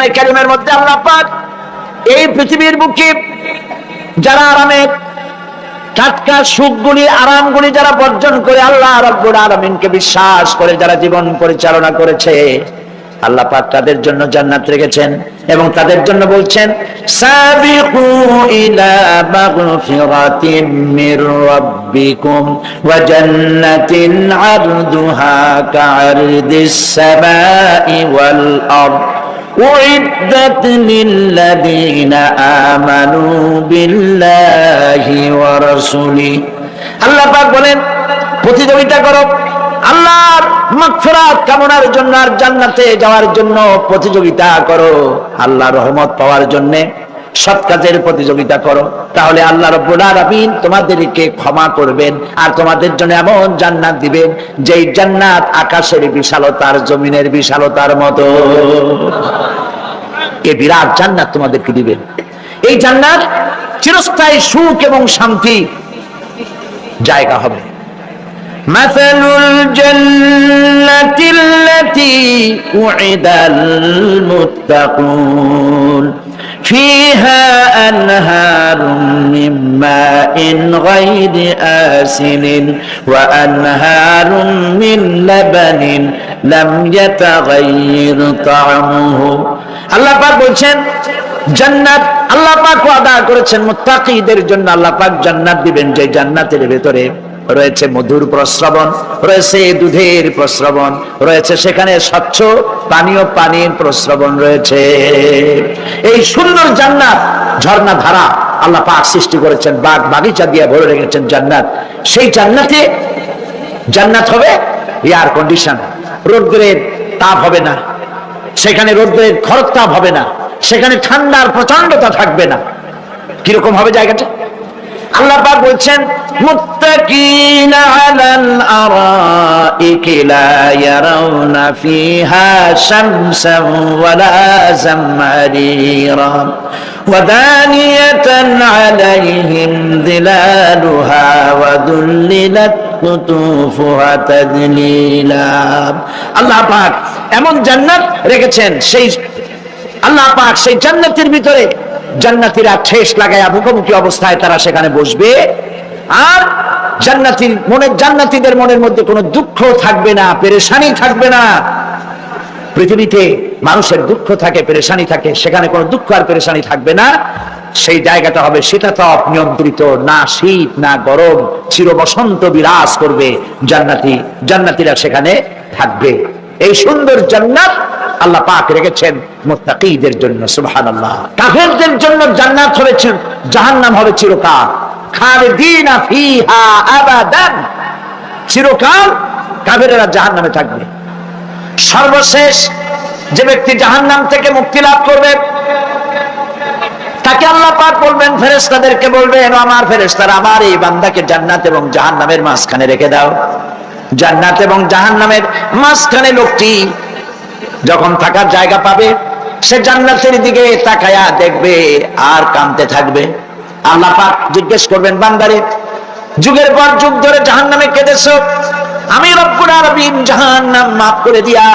কোরআনে কারীমের মধ্যে আল্লাহ পাক এই পৃথিবীর বুকে যারা আরামের টাটকা সুখগুলি আরামগুলি যারা বর্জন করে আল্লাহ রাব্বুল আলামিনকে বিশ্বাস করে যারা জীবন পরিচালনা করেছে, আল্লাহ পাক তাদের জন্য জান্নাত রেখেছেন এবং তাদের জন্য বলছেন সাবিকু ইলা মাগফিরাতিন মির রাব্বিকুম ওয়া জান্নাতিন আরদুহা কাআরদিস সামাই ওয়াল আরদ উইদ্দাত লিল্লাযীনা আমানু বিল্লাহি ওয়া রাসূলিহি। আল্লাহ পাক বলেন প্রতিযোগিতা করো আল্লাহর মাগফিরাত কামনার জন্য আর জান্নাতে যাওয়ার জন্য প্রতিযোগিতা করো, আল্লাহর রহমত পাওয়ার জন্য সৎ কাজের প্রতিযোগিতা করো, তাহলে আল্লাহ রাব্বুল আলামিন তোমাদেরকে ক্ষমা করবেন আর তোমাদের জন্য এমন জান্নাত দিবেন যেই জান্নাত আকাশের বিশালতার জমিনের বিশালতার মতো। এই বিরাট জান্নাত তোমাদেরকে দিবেন। এই জান্নাত চিরস্থায়ী সুখ এবং শান্তি জায়গা হবে। مثل الجنة التي وعد المتقون فيها أنهار من ماء غير آسن وأنهار من لبن لم يتغير طعمه। আল্লাহ পাক বলছেন জান্নাত আল্লাহ পাক ওয়াদা করেছেন মুত্তাকিদের জন্য। আল্লাহ পাক জান্নাত দিবেন যে জান্নাতের ভেতরে রয়েছে মধুর প্রস্রবণ, রয়েছে দুধের প্রস্রবণ, রয়েছে সেখানে স্বচ্ছ পানীয় পানির প্রস্রবণ রয়েছে। এই সুন্দর জান্নাত ঝর্ণা ধারা আল্লাহ পাক সৃষ্টি করেছেন, বাগ বাগিচা দিয়ে ভরে রেখেছেন জান্নাত। সেই জান্নাতে জান্নাত হবে এয়ার কন্ডিশন, রৌদ্রের তাপ হবে না সেখানে, রৌদ্রের খরক তাপ হবে না সেখানে, ঠান্ডার প্রচন্ডতা থাকবে না। কিরকম হবে জায়গাটা? আল্লাহ পাক বলছেন মুত্তাকিনা আলাল আরাইকি লা ইয়ারাউনা ফিহা শামসান ওয়ালা জামহারিরা ওয়া দানিয়াতান আলাইহিম যিলালুহা ওয়া দুল্লিলাত কুতুফুহা তাদলিলা। আল্লাহ পাক এমন জান্নাত রেখেছেন, সেই আল্লাহ পাক সেই জান্নাতের ভিতরে জান্নাতীরা ঠেস লাগায়া মুখোমুখি অবস্থায় তারা সেখানে বসবে, আর জান্নাতীদের মনের মধ্যে কোনো দুঃখ থাকবে না, পেরেশানি থাকবে না। পৃথিবীতে মানুষের দুঃখ থাকে, পেরেশানি থাকে, সেখানে কোনো দুঃখ আর পেরেশানি থাকবে না। সেই জায়গাটা হবে শীতাতপ নিয়ন্ত্রিত, না শীত না গরম, চির বসন্ত বিরাজ করবে। জান্নাতীরা সেখানে থাকবে। এই সুন্দর জান্নাত আল্লাহ পাক রেখেছেন মুত্তাকিদের জন্য। সুবহানাল্লাহ। কাফেরদের জন্য জান্নাত হবে, জাহান্নাম হবে চিরকাল। খালিদিনা ফিহা আবাদান, চিরকাল কাফেররা জাহান্নামে থাকবে। সর্বশেষ যে ব্যক্তি জাহান্নাম থেকে মুক্তি লাভ করবে তাকে আল্লাহ পাক বলবেন, ফেরেশতাদেরকে বলবেন, আমার ফেরেশতারা আমার এই বান্দাকে জান্নাত এবং জাহান্নামের মাঝখানে রেখে দাও। জান্নাত এবং জাহান্নামের মাঝখানে লোকটি যখন থাকার জায়গা পাবে সে জান্নাতের দিকে তাকায়া দেখবে আর কাঁদতে থাকবে। আল্লাহ পাক জিজ্ঞেস করবেন, বান্দারে যুগের পর যুগ ধরে জাহান্নামে কেঁদেছো, আমি রব্বুল আলামিন জাহান্নাম মাফ করে দিয়া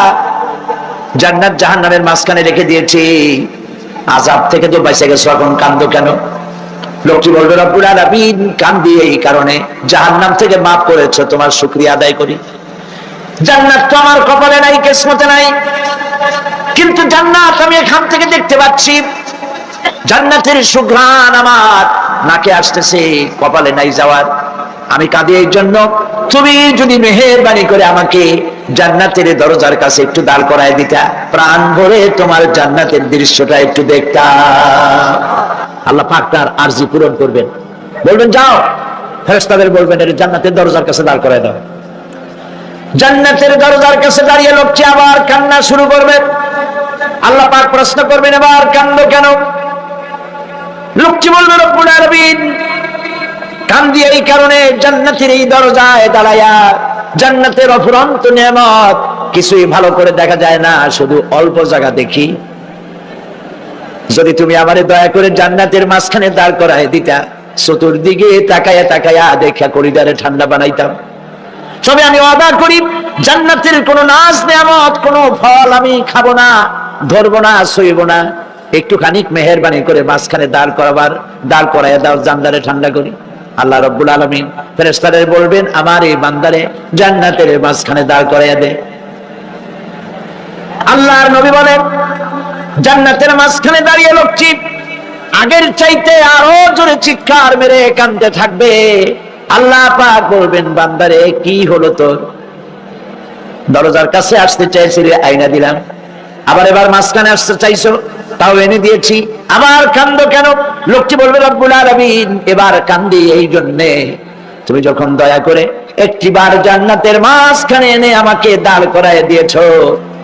জান্নাত জাহান্নামের মাঝখানে রেখে দিয়েছি, আযাব থেকে তো বেঁচে গেছো, এখন কাঁদো কেন? লোকটি বলবে, রব্বুল আলামিন কাঁদি এই কারণে, জাহান্নাম থেকে মাফ করেছো, তোমার শুকরিয়া আদায় করি। জান্নাত তো আমার কপালে নাই, কিসমতে নাই, কিন্তু জান্নাত আমি এখান থেকে দেখতে পাচ্ছি, জান্নাতের সুঘ্রাণ আমার নাকে আসতেছে, কপালে নাই যাওয়ার। আমি কাঁদি এই জন্য, তুমি যদি মেহেরবানি করে আমাকে জান্নাতের দরজার কাছে একটু দাঁড় করায় দিতা, প্রাণ ভরে তোমার জান্নাতের দৃশ্যটা একটু দেখতাম। আল্লাহ পাক তার আরজি পূরণ করবেন, বলবেন যাও, ফেরেশতাদের বলবেন এর জান্নাতের দরজার কাছে দাঁড় করায় দাও। জান্নাতের দরজার কাছে দাঁড়িয়ে লোকটি আবার কান্না শুরু করবে। আল্লাহ পাক প্রশ্ন করবেন, এবার কান্দো কেন? লোকটি বলবে, রব্বুল আলামিন কান্দি এই কারণে, জান্নাতের এই দরজায় দাঁড়ায়া জান্নাতের অফুরন্ত নিয়ামত কিছুই ভালো করে দেখা যায় না, শুধু অল্প জায়গা দেখি। যদি তুমি আমারে দয়া করে জান্নাতের মাঝখানে দাঁড় করায় দিতা, চতুর্দিকে তাকায়া তাকায়া দেখা করিডোরে ঠান্ডা বানাইতাম। তবে আমি ওয়াদা করি জান্নাতের কোনো নাজ নিয়ামত, কোনো ফল আমি খাবো না, ধরবো না, সইব না, একটুখানি মেহেরবানি করে মাঝখানে দাঁড় করাইয়া দাও, জানলারে ঠান্ডা করি। আল্লাহ রাব্বুল আলামিন ফেরেশতাদের বলবেন, আমার এই বান্দারে জান্নাতের মাঝখানে দাঁড় করাইয়া দে। আল্লাহর নবী বলেন, জান্নাতের মাঝখানে দাঁড়িয়ে লোকটি আগের চাইতে আরো জোরে চিৎকার মেরে কাঁদতে থাকবে। আল্লাহ পাক বলবেন, বান্দারে কি হলো তোর? দরজার কাছে আসতে চাইছিলে, আয়না দিলাম। আবার এবার মাঝখানে আসতে চাইছো, তাও এনে দিয়েছি। আবার কান্দো কেন? লোকটি বলবে, রব্বুল আলামিন, এবার কান্দি এই জন্যে, তুমি যখন দয়া করে একটিবার জান্নাতের মাঝখানে এনে আমাকে দাঁড় করায় দিয়েছো,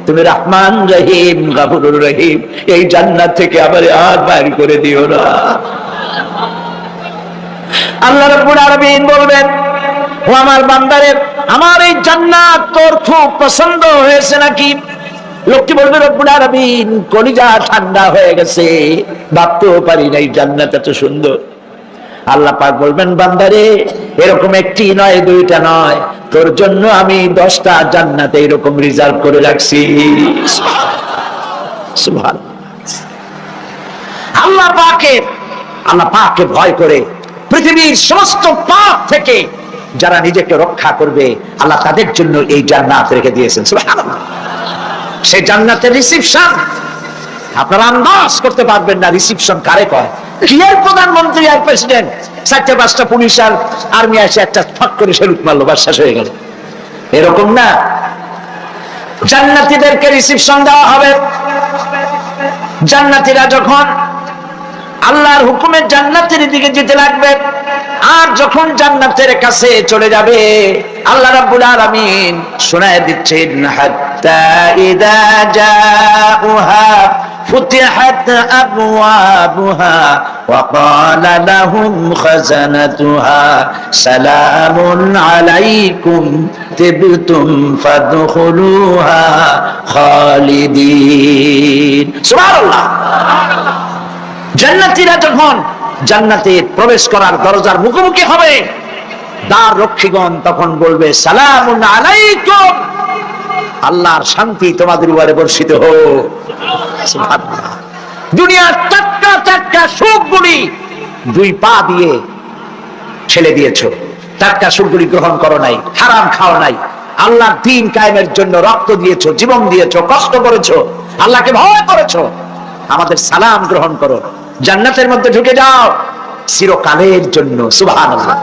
তুমি রহমান রহিম গফুরুর রহিম, এই জান্নাত থেকে আবার আর বাইর করে দিও না। আল্লাহ রাব্বুল আলামিন বলবেন, ও আমার বান্দারে, আমার এই জান্নাত তোর খুব পছন্দ হয়েছে নাকি? লোকটি বলবে, রব্বুল আলামিন, কলিজা ঠান্ডা হয়ে গেছে, ভাবতেও পারি নাই জান্নাত এত সুন্দর। আল্লাহ পাক বলবেন, বান্দারে, এরকম একটি নয়, দুইটা নয়, তোর জন্য আমি 10টা জান্নাতে এরকম রিজার্ভ করে রাখছি। সুবহানাল্লাহ। আল্লাহ পাককে ভয় করে পৃথিবীর সমস্ত পাপ থেকে যারা নিজেকে রক্ষা করবে, আল্লাহ তাদের জন্য এই জান্নাত রেখে দিয়েছেন। সুবহানাল্লাহ। সেই জান্নাতের রিসিপশন আপনারা আন্দাজ করতে পারবেন না, রিসিপশন কারে কয়। কি আর প্রধানমন্ত্রী আর প্রেসিডেন্ট, 4-5টা পুলিশ আর আর্মি এসে একটা ফাঁক করে সেলুট মারলো, বাস শেষ হয়ে গেল, এরকম না। জান্নাতীদেরকে রিসিপশন দেওয়া হবে। জান্নাতীরা যখন আল্লাহর হুকুমে জান্নাতের দিকে যেতে লাগবে, আর যখন জান্নাতের কাছে চলে যাবে, আল্লাহ রাব্বুল আলামিন শোনায় দিচ্ছেন, হাত্তা ইযা জাউহা ফুতিহাত আবওয়াবুহা ওয়া ক্বালা লাহুম খাজানাতুহা সালামুন আলাইকুম তিবতুম ফাদখুলুহা খালিদিন। সুবহানাল্লাহ। জান্নাতীরা যখন জান্নাতে প্রবেশ করার দরজার মুখোমুখি হবে, দ্বার রক্ষীগণ তখন বলবে, সালামুন আলাইকুম, আল্লাহর শান্তি তোমাদের উপরে বর্ষিত হোক। সুবহানাল্লাহ। দুনিয়ার টাটকা সুখগুলি 2 পা দিয়ে ছেড়ে দিয়েছো, টাটকা সুখগুলি গ্রহণ করো নাই, হারাম খাও নাই, আল্লাহর দ্বীন কায়েমের জন্য রক্ত দিয়েছো, জীবন দিয়েছো, কষ্ট করেছো, আল্লাহকে ভয় করেছো, আমাদের সালাম গ্রহণ করো, জান্নাতের মধ্যে ঢুকে যাও চিরকালের জন্য। সুবহানাল্লাহ।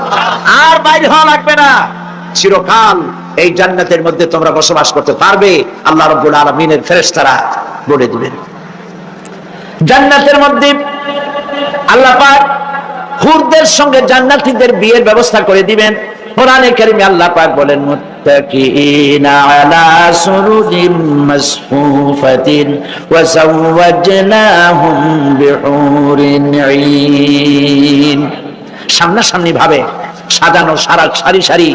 আর বাইরে হওয়া লাগবে না, চিরকাল এই জান্নাতের মধ্যে তোমরা বসবাস করতে পারবে, আল্লাহ রাব্বুল আলামিনের ফেরেশতারা বলে দিবেন। জান্নাতের মধ্যে আল্লাহ পাক হুরদের সঙ্গে জান্নাতীদের বিয়ের ব্যবস্থা করে দিবেন। কোরআনে কারিমে আল্লাহ পাক বলেন, মুত্তাকিনা আলা সুরুরিন মাসফুফাতিন ওয়া যাওয়াজনাহুম বিহুরিন ঈন। সামনাসামনি ভাবে সাজানো সারি সারি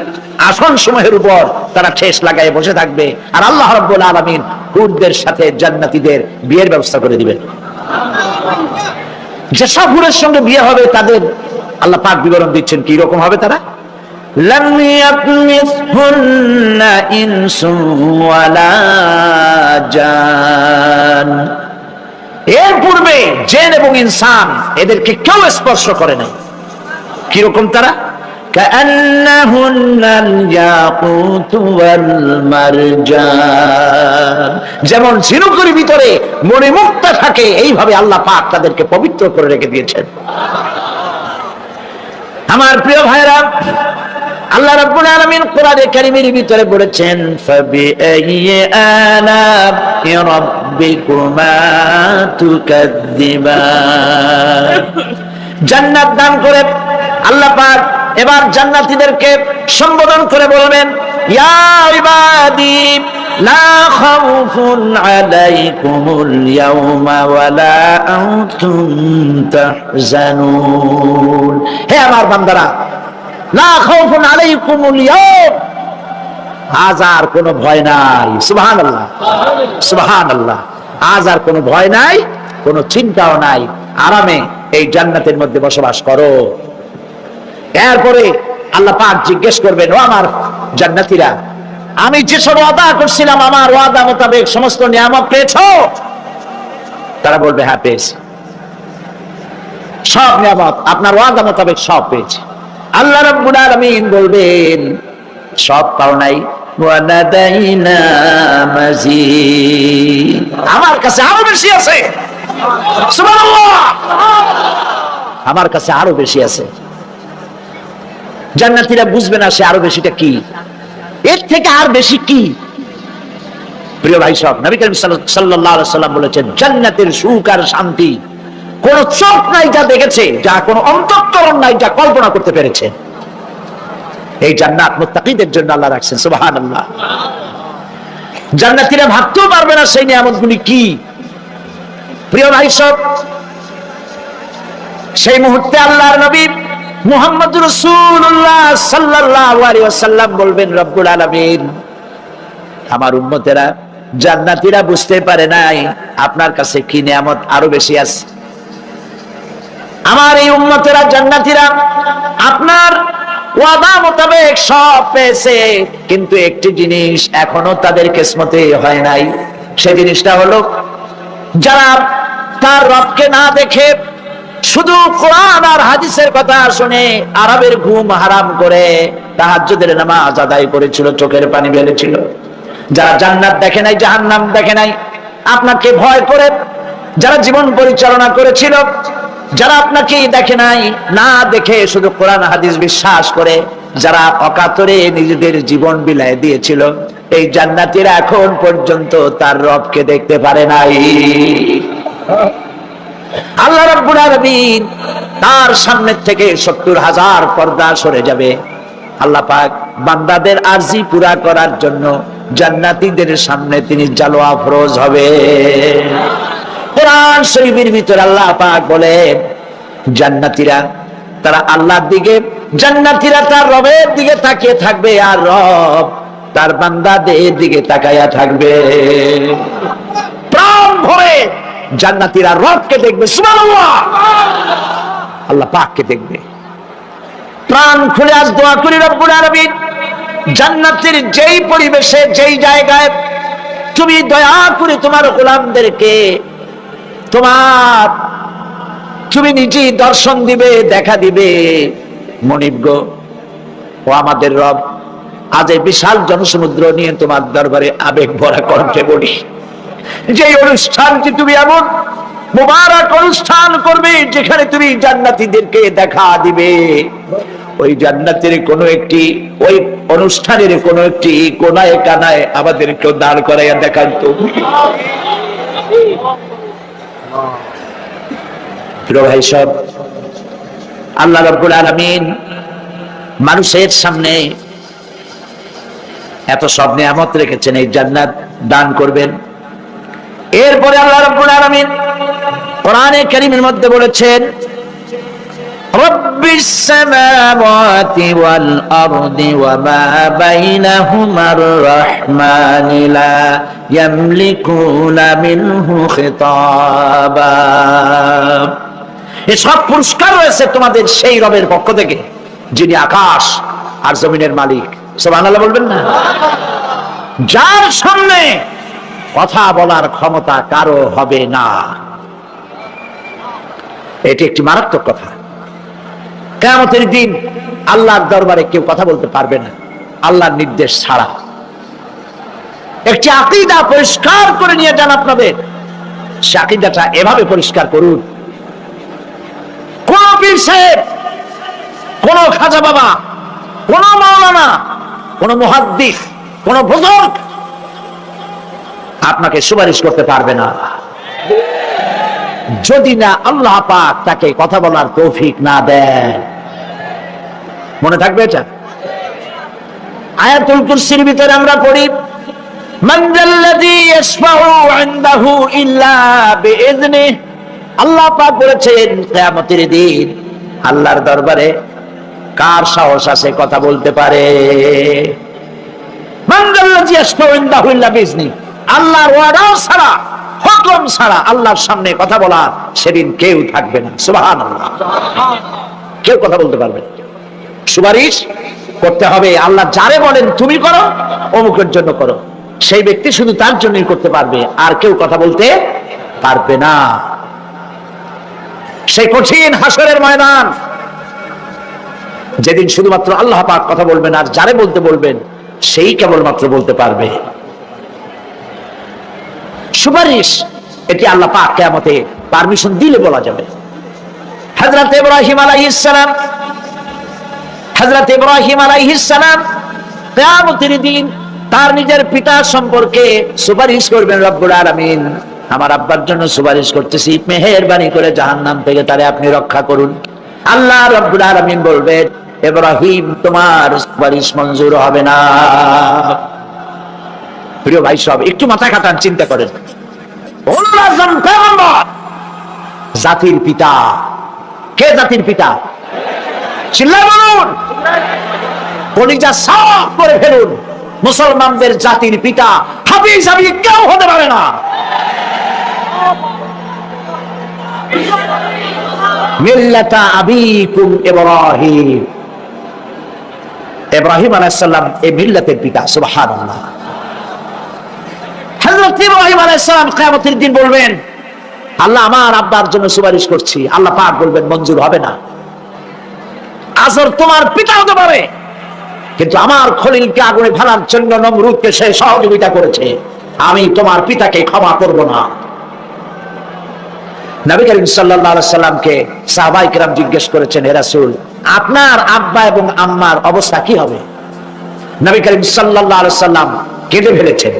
আসন সমূহের উপর তারা ঠেস লাগায় বসে থাকবে, আর আল্লাহ রাব্বুল আলামিন হুরদের সাথে জান্নাতীদের বিয়ের ব্যবস্থা করে দিবেন। যেসব হুরের সঙ্গে বিয়ে হবে তাদের আল্লাহ পাক বিবরণ দিচ্ছেন, কি রকম হবে তারা। লাম ইয়াতমিসহুন্না ইনসুন ওয়ালা জান। এর পূর্বে জিন এবং ইনসান এদেরকে কেউ স্পর্শ করে নাই। কি রকম তারা? কাআন্নাহুন্নাল ইয়াকুত ওয়াল মারজান। যেমন ঝিনুকের ভিতরে মণিমুক্তা থাকে, এইভাবে আল্লাহ পাক তাদেরকে পবিত্র করে রেখে দিয়েছেন। আমার প্রিয় ভাইরা, আল্লাহ রাব্বুল আলামিন কোরআনে কারীমের ভিতরে বলেছেন, ফাবিআইয়ি আলা'i রাব্বিকুমা তুকাযযিবান। জান্নাত দান করে আল্লাহ পাক এবার জান্নাতীদেরকে সম্বোধন করে বলবেন, ইয়া ইবাদি লা খাউফুন আলাইকুমুল ইয়াওমা ওয়ালা আনতুম তাহজানুন। হে আমার বান্দারা, লা খাউফুন আলাইকুমুল ইয়াওম, আজ আর কোনো ভয় নাই। সুবহানাল্লাহ, সুবহানাল্লাহ। আজ আর কোনো ভয় নাই, কোনো চিন্তাও নাই, আরামে এই জান্নাতের মধ্যে বসবাস করো। এরপরে আল্লাহ পাক জিজ্ঞেস করবেন, ও আমার জান্নাতীরা, আমি যেসব ওয়াদা করছিলাম আমার ওয়াদা মোতাবেক সমস্ত নিয়ামত পেয়েছো? তারা বলবে হ্যাঁ পেয়েছি, সব নিয়ামত আপনার ওয়াদা মোতাবেক সব পেয়েছি। আল্লাহ রাব্বুল আলামিন বলবেন সব পাও নাই, ওয়ালাদাইনা মাজিদ, আমার কাছে আরো বেশি আছে। সুবহানাল্লাহ, আমার কাছে আরো বেশি আছে। জান্নাতীরা বুঝবে না সে আরো বেশিটা কি, এর থেকে আর বেশি কি। প্রিয় ভাই সব, নবী করিম সাল্লাল্লাহু আলাইহি সাল্লাম বলেছেন জান্নাতের সুখ আর শান্তি কোন চোখ নাই যা দেখেছে, যা কোন অন্তঃকরণ নাই যা কল্পনা করতে পেরেছে। এই জান্নাত মুত্তাকিদের জন্য আল্লাহ রাখছেন। সুবহানাল্লাহ। জান্নাতীরা ভাবতেও পারবে না সেই নিয়ামতগুলি কি। প্রিয় ভাই সব, সেই মুহূর্তে আল্লাহর নবী মুহাম্মদুর রাসূলুল্লাহ সাল্লাল্লাহু আলাইহি ওয়াসাল্লাম বলবেন রব্বুল আলামিন আমার উম্মতেরা জান্নাতীরা বুঝতে পারে নাই আপনার কাছে কি নিয়ামত আরো বেশি আছে। আমার এই উম্মতেরা জান্নাতীরা আপনার ওয়াদা মোতাবেক সব পেয়েছে, কিন্তু একটি জিনিস এখনো তাদের কিসমতে হয় নাই। সেই জিনিসটা হলো যারা তার রবকে না দেখে শুধু কোরআন আর হাদিসের কথা শুনে আরবের ঘুম হারাম করে তাহাজ্জুদের নামাজ আদায় করেছিল, চোখের পানি ফেলেছিল। যারা জান্নাত দেখে নাই, জাহান্নাম দেখে নাই, আপনাকে ভয় করে যারা জীবন পরিচালনা করেছিল, যারা আপনাকে দেখে নাই, না দেখে শুধু কোরআন হাদিস বিশ্বাস করে যারা অকাতরে নিজেদের জীবন বিলায় দিয়েছিল, এই জান্নাতীরা এখন পর্যন্ত তার রবকে দেখতে পারে নাই। আল্লাহ রাব্বুল আলামিন তার সামনে থেকে ৭০,০০০ পর্দা সরে যাবে। আল্লাহ পাক বান্দাদের আরজি পুরা করার জন্য জান্নাতীদের সামনে তিনি জালোয়া ফরজ হবে। কোরআন শরীফের ভিতরে আল্লাহ পাক বলেন জান্নাতীরা তারা আল্লাহর দিকে, জান্নাতীরা তার রবের দিকে তাকিয়ে থাকবে, আর রব তার বান্দাদের দিকে তাকায়া থাকবে। প্রাণ ভরে জান্নাতীরা রবকে দেখবে, সুবহানাল্লাহ, আল্লাহ পাককে দেখবে। প্রাণ খুলে আজ দোয়া করি রব্বুল আলামিন জান্নাতের যেই পরিবেশে যেই জায়গায় তুমি দয়া করে তোমার গোলামদেরকে তুমি নিজেই দর্শন দিবে, দেখা দিবে। মনিব গো, ও আমাদের রব, আজ এই বিশাল জনসমুদ্র নিয়ে তোমার দরবারে আবেগ ভরা কণ্ঠে বলি, যে অনুষ্ঠানটি তুমি এমন মুবারক অনুষ্ঠান করবে যেখানে তুমি জান্নাতীদেরকে দেখা দিবে, ওই জান্নাতের কোন একটি, ওই অনুষ্ঠানের কোন একটি কোনায় কানায় আমাদেরকেও দাঁড় করাইয়া দেখান তো। প্রিয় ভাই সব, আল্লাহ রাব্বুল আলামিন মানুষের সামনে এত সব নিয়ামত রেখেছেন, এই জান্নাত দান করবেন। এরপরে আল্লাহ রাব্বুল আলামিন কোরআনে কারীমের মধ্যে বলেছেন রব্বিস সামাওয়াতি ওয়াল আরদি ওয়া মা বাইনাহুমার রাহমানি লা ইয়ামলিকুনা মিনহু খিতাবা। এই সব পুরস্কার রয়েছে তোমাদের সেই রবের পক্ষ থেকে যিনি আকাশ আর জমিনের মালিক। সুবহানাল্লাহ বলবেন না? যার সামনে কথা বলার ক্ষমতা কারো হবে না। এটি একটি মারাত্মক কথা। কিয়ামতের দিন আল্লাহর দরবারে কেউ কথা বলতে পারবে না আল্লাহর নির্দেশ ছাড়া। একটি আকীদা পরিষ্কার করে নিয়ে যান আপনাদের, সে আকীদাটা এভাবে পরিষ্কার করুন, কোন পীর সাহেব, কোন খাজা বাবা, কোন মাওলানা, কোন মুহাদ্দিস, কোন বুজুর্গ আপনাকে সুপারিশ করতে পারবে না যদি না আল্লাহ পাক তাকে কথা বলার তৌফিক না দেন। মনে থাকবে এটা। আয়াতুল কুরসির ভিতরে আমরা পড়ি মান যাল্লাযী ইয়াশফাউ ইনদাহু ইল্লা বিইযনিহি। আল্লাহ পাক বলেছেন কিয়ামতের দিন আল্লাহর দরবারে কার সাহস আছে কথা বলতে পারে? মান যাল্লাযী ইয়াশফাউ ইনদাহু ইল্লা বিইযনিহি। আল্লাহর ওয়াদা ছাড়া, হুকুম ছাড়া আল্লাহর সামনে কথা বলা সেদিন কেউ থাকবে না। সুবহানাল্লাহ। কেউ কথা বলতে পারবে না। সুপারিশ করতে হবে আল্লাহ যারে বলেন তুমি করো, অমুকের জন্য করো, সেই ব্যক্তি শুধু তার জন্যই করতে পারবে, আর কেউ কথা বলতে পারবে না। সেই কঠিন হাসরের ময়দান, যেদিন শুধুমাত্র আল্লাহ পাক কথা বলবেন, আর যারে বলতে বলবেন সেই কেবলমাত্র বলতে পারবে। সুপারিশ, এটি আল্লাহ পাক কিয়ামতে পারমিশন দিলে বলা যাবে। হযরত ইব্রাহিম আলাইহিস সালাম, হযরত ইব্রাহিম আলাইহিস সালাম কিয়ামতের দিন তার নিজের পিতা সম্পর্কে সুপারিশ করবেন। রব্বুল আলামিন, আমার আব্বার জন্য সুপারিশ করতেছি, মেহেরবানি করে জাহান্নাম থেকে তারে আপনি রক্ষা করুন। আল্লাহ রব্বুল আলামিন বলবেন, ইব্রাহিম, তোমার সুপারিশ মঞ্জুর হবে না। প্রিয় ভাই সব, একটু মাথা খাটান, চিন্তা করেন। জাতির পিতা কে? জাতির পিতা চিল্লায় বলুন, কলিজা সাফ করে ফেলুন। মুসলমানদের জাতির পিতা হাফিজ আমি কেউ হতে পারে না। মিল্লাতা আবিকুম ইব্রাহিম, ইব্রাহিম আলাইহিস সালাম এই মিল্লাতের পিতা। সুবহানাল্লাহ। হযরত ইব্রাহিম আলাইহিস সালাম কিয়ামতের দিন বলবেন, আল্লাহ আমার আব্বার জন্য সুপারিশ করছি। আল্লাহ পাক বলবেন, মঞ্জুর হবে না। আজর তোমার পিতা হতে পারে, কিন্তু আমার খলিলকে আগুনে ফেলার জন্য নমরুদকে সে সহযোগিতা করেছে, আমি তোমার পিতাকে ক্ষমা করব না। নবী করিম সাল্লাল্লাহু আলাইহি সাল্লামকে সাহাবায়ে কেরাম জিজ্ঞেস করেছেন, হে রাসূল, আপনার আব্বা এবং আম্মার অবস্থা কি হবে? নবী করিম সাল্লাল্লাহু আলাইহি সাল্লাম কেঁদে ফেলেছেন,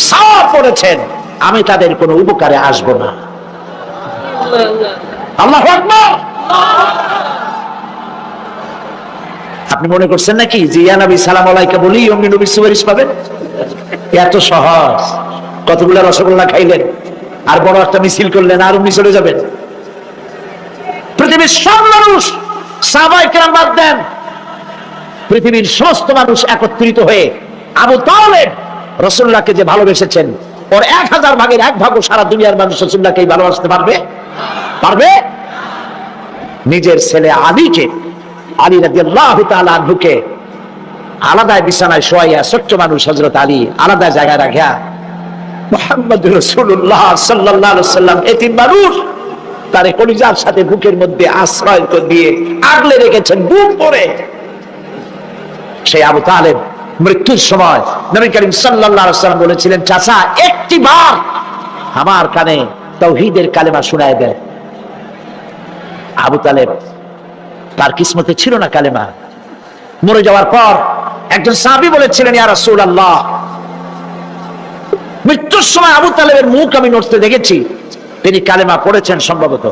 সাফ করেছেন, আমি তাদের কোনো উপকারে আসব না। আল্লাহু আকবার। আপনি মনে করছেন নাকি যে ইয়া নবী সালাম আলাইকা বলি অমনি নবী সুপারিশ পাবেন? এত সহজ। কতগুলো রসগোল্লা খাইলেন আর বড় একটা মিছিল করলেন আর অমনি চলে যাবেন? পৃথিবীর সব মানুষ, সাহাবায়ে কেরাম বাদ দেন, পৃথিবীর সমস্ত মানুষ একত্রিত হয়ে আবু তালেব রাসূলুল্লাহকে যে ভালোবেসেছেন, ওর 1000 ভাগের 1 ভাগও সারা দুনিয়ার মানুষ রাসূলুল্লাহকে ভালোবাসতে পারবে? পারবে? নিজের ছেলে আলীকে, আলী রাদিয়াল্লাহু তাআলা আনহুকে আলাদা বিছানায় শোয়াইয়া, ছোট্ট মানুষ হযরত আলী আলাদা জায়গায় রাখিয়া মুহাম্মদুর রাসূলুল্লাহ সাল্লাল্লাহু আলাইহি ওয়াসাল্লাম এতিম মানুষ তারে কলিজার সাথে বুকের মধ্যে আশ্রয় দিয়ে আগলে রেখেছেন বুক ভরে। সেই আবু তালেব মৃত্যুর সময় নবী করিম সাল্লাল্লাহু আলাইহি ওয়াসাল্লাম বলেছিলেন, চাচা একটিবার আমার কানে তাওহীদের কালেমা শোনায় দেন। আবু তালেব, তার কিসমতে ছিল না কালেমা। মরে যাওয়ার পর একজন সাহাবী বলেছিলেন, ইয়া রাসূলুল্লাহ, মৃত্যুর সময় আবু তালেবের মুখ আমি নড়তে দেখেছি, তিনি কালেমা পড়েছেন সম্ভবত।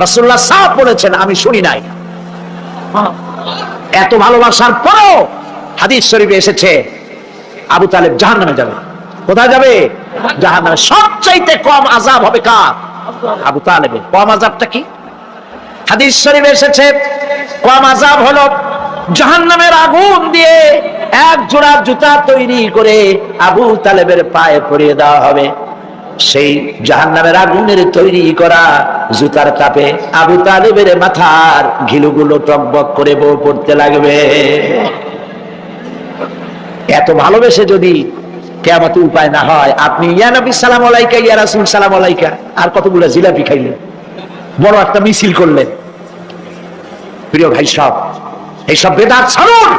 রাসূলুল্লাহ সাহেব বলেছেন, আমি শুনি নাই। এত ভালোবাসার পরেও হাদিস শরীফে এসেছে আবু তালেব জাহান্নামে যাবে। কোথায় যাবে? জাহান্নামে। সবচাইতে কম আযাব হবে কার? আবু তালেবের। কম আযাবটা কি? হাদিস শরীফে এসেছে কম আযাব হলো জাহান্নামের আগুন দিয়ে এক জোড়া জুতা তৈরি করে আবু তালেবের পায়ে পরিয়ে দেওয়া হবে। সেই জাহান্নামের আগুনের তৈরি করা জুতার তাপে আবু তালেবের মাথার ঘিলুগুলো টকবক করে বউ পড়তে লাগবে। এত ভালোবেসে যদি কিয়ামতে উপায় না হয়, আপনি ইয়া নবী সালাম আলাইকা, ইয়া রাসূল সালাম আলাইকা আর কতগুলো জিলাপি খাইলেন, বড় একটা মিছিল করলেন। প্রিয় ভাই সব, এইসব বেদাত ছাড়ুন,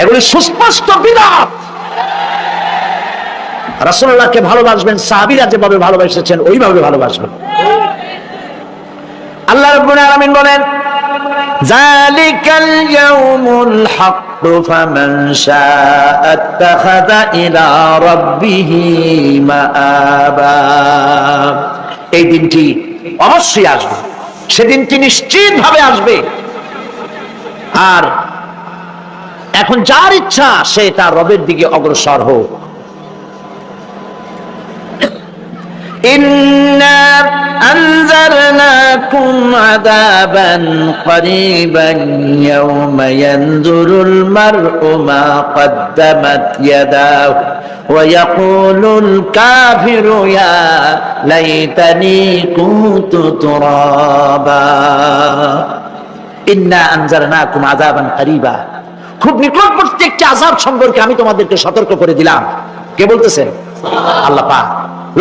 এগুলি সুস্পষ্ট বিদআত। রাসূলুল্লাহকে ভালোবাসবেন, সাহাবীরা যেভাবে ভালোবেসেছেন ওইভাবে ভালোবাসবেন। আল্লাহ রাব্বুল আলামিন বলেন, যালিকাল ইয়াউমুল হক ফামান শাআ আত্তাখাযা ইলা রাব্বিহি মাআবা। এই দিনটি অবশ্যই আসবে, সেদিনটি নিশ্চিতভাবে আসবে। আর এখন যার ইচ্ছা সে তার রবের দিকে অগ্রসর হোক। ইন্না আনজারনাকুম আযাবান করিবান ইয়াওমা ইয়ানজুরুল মার'উ মা কদ্দামাত ইয়াদাহু ওয়া ইয়াকুলুল কাফিরু ইয়া লাইতানি কুনতু তুরাবা। ইন্না আনজারনাকুম আযাবান করিবা, খুব নিকটবর্তী একটি আযাব সম্পর্কে আমি তোমাদেরকে সতর্ক করে দিলাম। কে বলতেছেন? আল্লাহ পাক।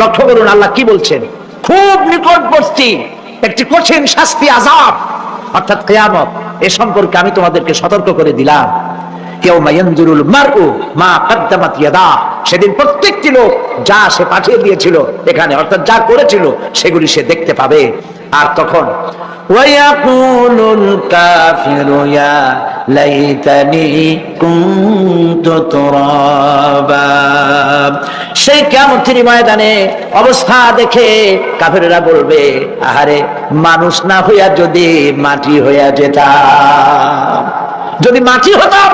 লক্ষ্য করুন আল্লাহ কি বলছেন, খুব নিকটবর্তী একটি কঠিন শাস্তি, আযাব অর্থাৎ কিয়ামত, এ সম্পর্কে আমি তোমাদেরকে সতর্ক করে দিলাম। ইয়াউমা ইয়ানজুরুল মারউ মা কদ্দামাত ইয়াদা, সেদিন প্রত্যেকটি লোক যা সে পাঠিয়ে দিয়েছিল এখানে, অর্থাৎ যা করেছিল সেগুলি সে দেখতে পাবে। আর তখন ওয়ায়াকুলুল কাফিরু ইয়া লাইতানি কুনতু তুরাবা, সেই কিয়ামতের ময়দানে অবস্থা দেখে কাফেররা বলবে, আহারে মানুষ না হইয়া যদি মাটি হইয়া যেতাম, যদি মাটি হতাম,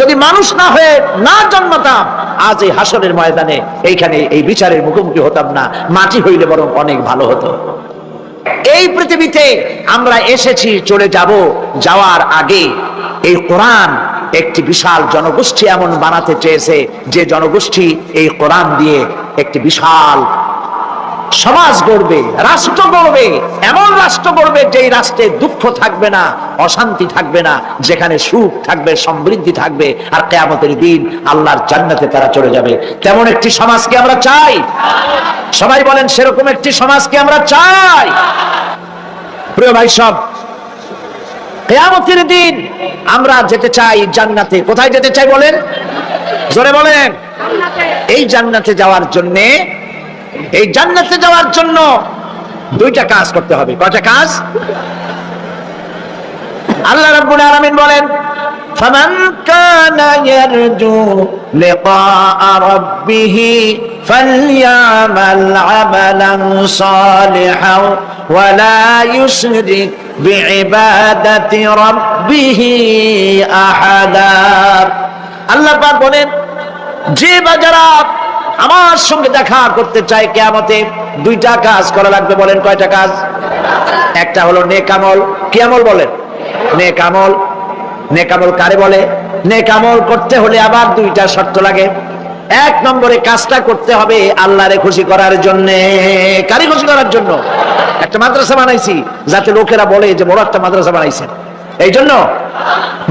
যদি মানুষ না হয়ে না জন্মতাম, আজ এই হাসরের ময়দানে এইখানে এই বিচারের মুখোমুখি হতাম না, মাটি হইলে বরং অনেক ভালো হতো। এই পৃথিবীতে আমরা এসেছি, চলে যাব, যাওয়ার আগে এই কোরআন একটি বিশাল জনগোষ্ঠী এমন বানাতে চেয়েছে যে জনগোষ্ঠী এই কোরআন দিয়ে একটি বিশাল সমাজ গড়বে, রাষ্ট্র গড়বে, এমন রাষ্ট্র গড়বে যেই রাষ্ট্রে দুঃখ থাকবে না, অশান্তি থাকবে না, যেখানে সুখ থাকবে, সমৃদ্ধি থাকবে, আর কিয়ামতের দিন আল্লাহর জান্নাতে তারা চলে যাবে। তেমন একটি সমাজকে আমরা চাই। সবাই বলেন, সেরকম একটি সমাজকে আমরা চাই। প্রিয় ভাই সব, কিয়ামতের দিন আমরা যেতে চাই জান্নাতে। কোথায় যেতে চাই বলেন? জোরে বলেন। এই জান্নাতে যাওয়ার জন্য, এই জান্নাতে যাওয়ার জন্য দুইটা কাজ করতে হবে। কয়টা কাজ? আল্লাহ রাব্বুল আলামিন বলেন, ফামান কানা ইয়ারজু লিকাআ রাব্বিহি ফালইয়ামাল আমালান সালিহান ওয়া লা ইউশরিক বিইবাদাতি রাব্বিহি আহাদা। আল্লাহ পাক বলেন, যে বাজারা আমার সঙ্গে দেখা করতে চায় কিয়ামতে, দুইটা কাজ করা লাগবে। বলেন কয়টা কাজ? একটা হলো নেক আমল। কি আমল বলেন? নেক আমল। নেক আমল কারে বলে? নেক আমল করতে হলে আবার দুইটা শর্ত লাগে। এক নম্বরে কাজটা করতে হবে আল্লাহরে খুশি করার জন্য। কারে খুশি করার জন্য? একটা মাদ্রাসা বানাইছি যাতে লোকেরা বলে যে বড় একটা মাদ্রাসা বানাইছেন, এই জন্য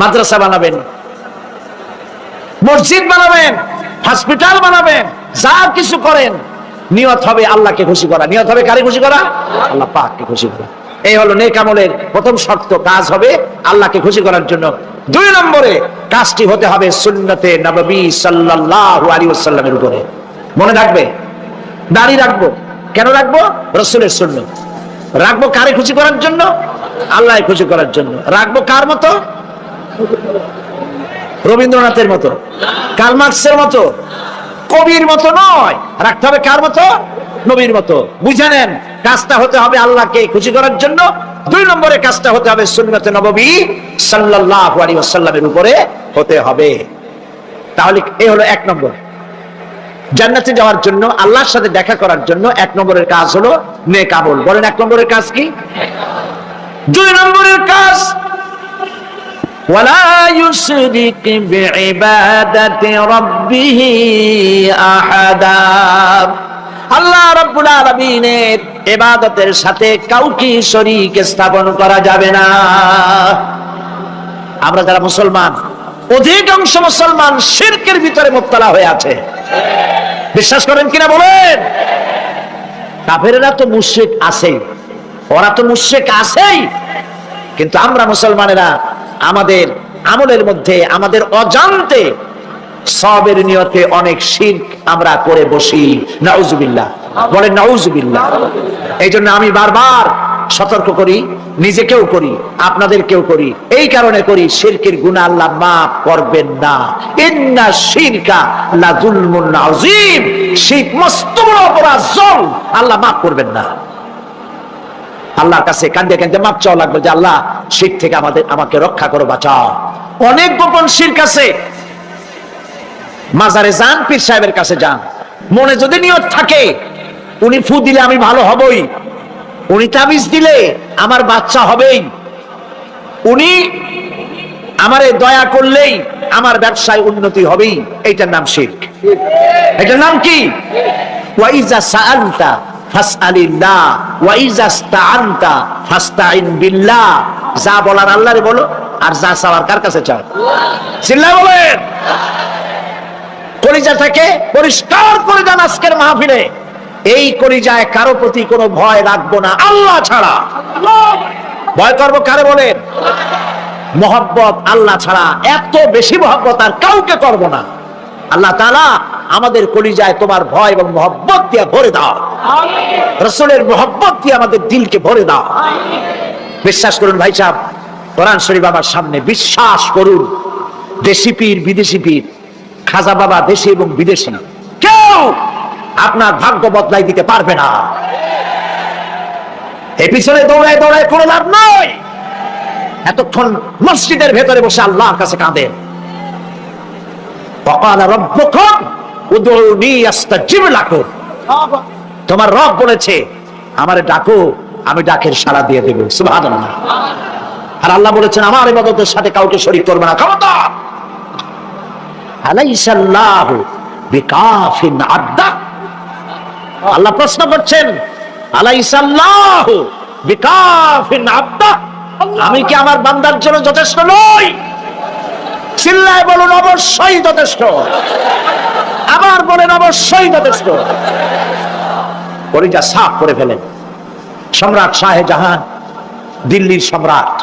মাদ্রাসা বানাবেন, মসজিদ বানাবেন, হসপিটাল বানাবেন, যা কিছু করেন নিয়ত হবে আল্লাহকে খুশি করা। নিয়ত হবে কারে খুশি করা? আল্লাহ পাককে খুশি করা। এই হলো নেক আমলের প্রথম শর্ত, কাজ হবে আল্লাহকে খুশি করার জন্য। দুই নম্বরে কাজটি হতে হবে সুন্নতে নববী সাল্লাল্লাহু আলাইহি ওয়াসাল্লামের উপরে। মনে রাখবে, দাড়ি রাখবো কেন রাখবো? রাসূলের সুন্নাত। রাখবো কারে খুশি করার জন্য? আল্লাহকে খুশি করার জন্য। রাখবো কার মতো? রবীন্দ্রনাথের মতো, কার্ল মার্কসের মতো, কবির মতো নয়। রাখতে হবে কার মতো? নবীর মতো। বুঝে নেন, কাজটা হতে হবে আল্লাহকে খুশি করার জন্য। দুই নম্বরে কাজটা হতে হবে সুন্নতে নববী সাল্লাল্লাহু আলাইহি ওয়াসাল্লামের উপরে হতে হবে। তাহলে এই হলো এক নম্বর। জান্নাতে যাওয়ার জন্য, আল্লাহর সাথে দেখা করার জন্য এক নম্বরের কাজ হলো নেক আমল। বলেন এক নম্বরের কাজ কি? দুই নম্বরের কাজ ওয়ালা ইউশরিক বিইবাদাতি রাব্বিহি আহাদা। আল্লাহ রাব্বুল আলামিনের ইবাদতের সাথে কাউকে শরীক স্থাপন করা যাবে না। আমরা যারা মুসলমান, অধিকাংশ মুসলমান শিরকের ভিতরে মুবতালা হয়ে আছে। বিশ্বাস করেন কিনা বলেন? কাফেররা তো মুশরিক আছেই, ওরা তো মুশরিক আছেই, কিন্তু আমরা মুসলমানেরা আমাদের আমলের মধ্যে, আমাদের অজান্তে সবের নিয়তে অনেক শিরক আমরা করে বসি। নাউজুবিল্লাহ। বলেন নাউজুবিল্লাহ। এই জন্য আমি বারবার সতর্ক করি, নিজেকেও করি, আপনাদেরকেও করি। এই কারণে করি, শিরকের গুনাহ আল্লাহ মাফ করবেন না। ইন্না শিরকা লাযুলমুন আযীম। শিরক মস্ত বড় অপরাধ, জুলম, আল্লাহ মাফ করবেন না। আল্লাহর কাছে কাঁদতে কাঁদতে মাপ চাওয়া লাগবে যে আল্লাহ শিরক থেকে আমাকে রক্ষা করো, বাঁচাও। অনেক গোপন শিরক আছে। মাজারে যান, পীর সাহেবের কাছে যান, মনে যদি নিয়ত থাকে উনি ফু দিলে আমি ভালো হবই, উনি তাবিজ দিলে আমার বাচ্চা হবেই, উনি আমারে দয়া করলেই আমার ব্যবসায় উন্নতি হবেই, এইটার নাম শিরক। এটার নাম কি? ওয়াইজা সাআলতা ফাসআলিল্লাহ ওয়াইজা ইসতাআনতা ফাসতাইন বিল্লাহ। যা বলার আল্লাহরে বলো, আর যা চাওয়ার কার কাছে চাও? চিল্লায় বলেন। কলিজা থেকে পরিষ্কার করে যান আজকের মাহফিলে, এই কলিজায় কারো প্রতি কোনো ভয় রাখবো না আল্লাহ ছাড়া। ভয় করবো কারে বলেন? মহব্বত আল্লাহ ছাড়া, এত বেশি মহব্বত আর কাউকে করব না। আল্লাহ তাআলা আমাদের কলিজায় তোমার ভয় এবং মহব্বত দিয়ে ভরে দাও, রাসূলের মহব্বত দিয়ে আমাদের দিলকে ভরে দাও। বিশ্বাস করুন ভাই সাহেব, কোরআন শরীফ আমার সামনে, বিশ্বাস করুন, দেশি পীর বিদেশি পীর, খাজা বাবা দেশি এবং বিদেশি, কেউ আপনার ভাগ্য বদলাই দিতে পারবে না। এই পিছনে দৌড়ায় দৌড়ায় কোনো লাভ নয়। এতক্ষণ মসজিদের ভেতরে বসে আল্লাহর কাছে কাঁদেন। ওয়াকালা রাব্বুকুম উদউনি আস্তাজিব লাকুম। তোমার রব বলেছে আমারে ডাকো, আমি ডাকের সাড়া দিয়ে দেব। সুবহানাল্লাহ। আর আল্লাহ বলেছেন আমার ইবাদতের সাথে কাউকে শরীক করবে না। খবরদার। আলাইসাল্লাহু বিকাফিন আবদা। আল্লাহ প্রশ্ন করছেন আলাইসাল্লাহু বিকাফিন আবদা, আমি কি আমার বান্দার জন্য যথেষ্ট নই? চিল্লায় বলুন অবশ্যই যথেষ্ট। আবার বলেন অবশ্যই যথেষ্ট। কলিজা সাফ করে ফেলেন। সম্রাট শাহজাহান, দিল্লির সম্রাট,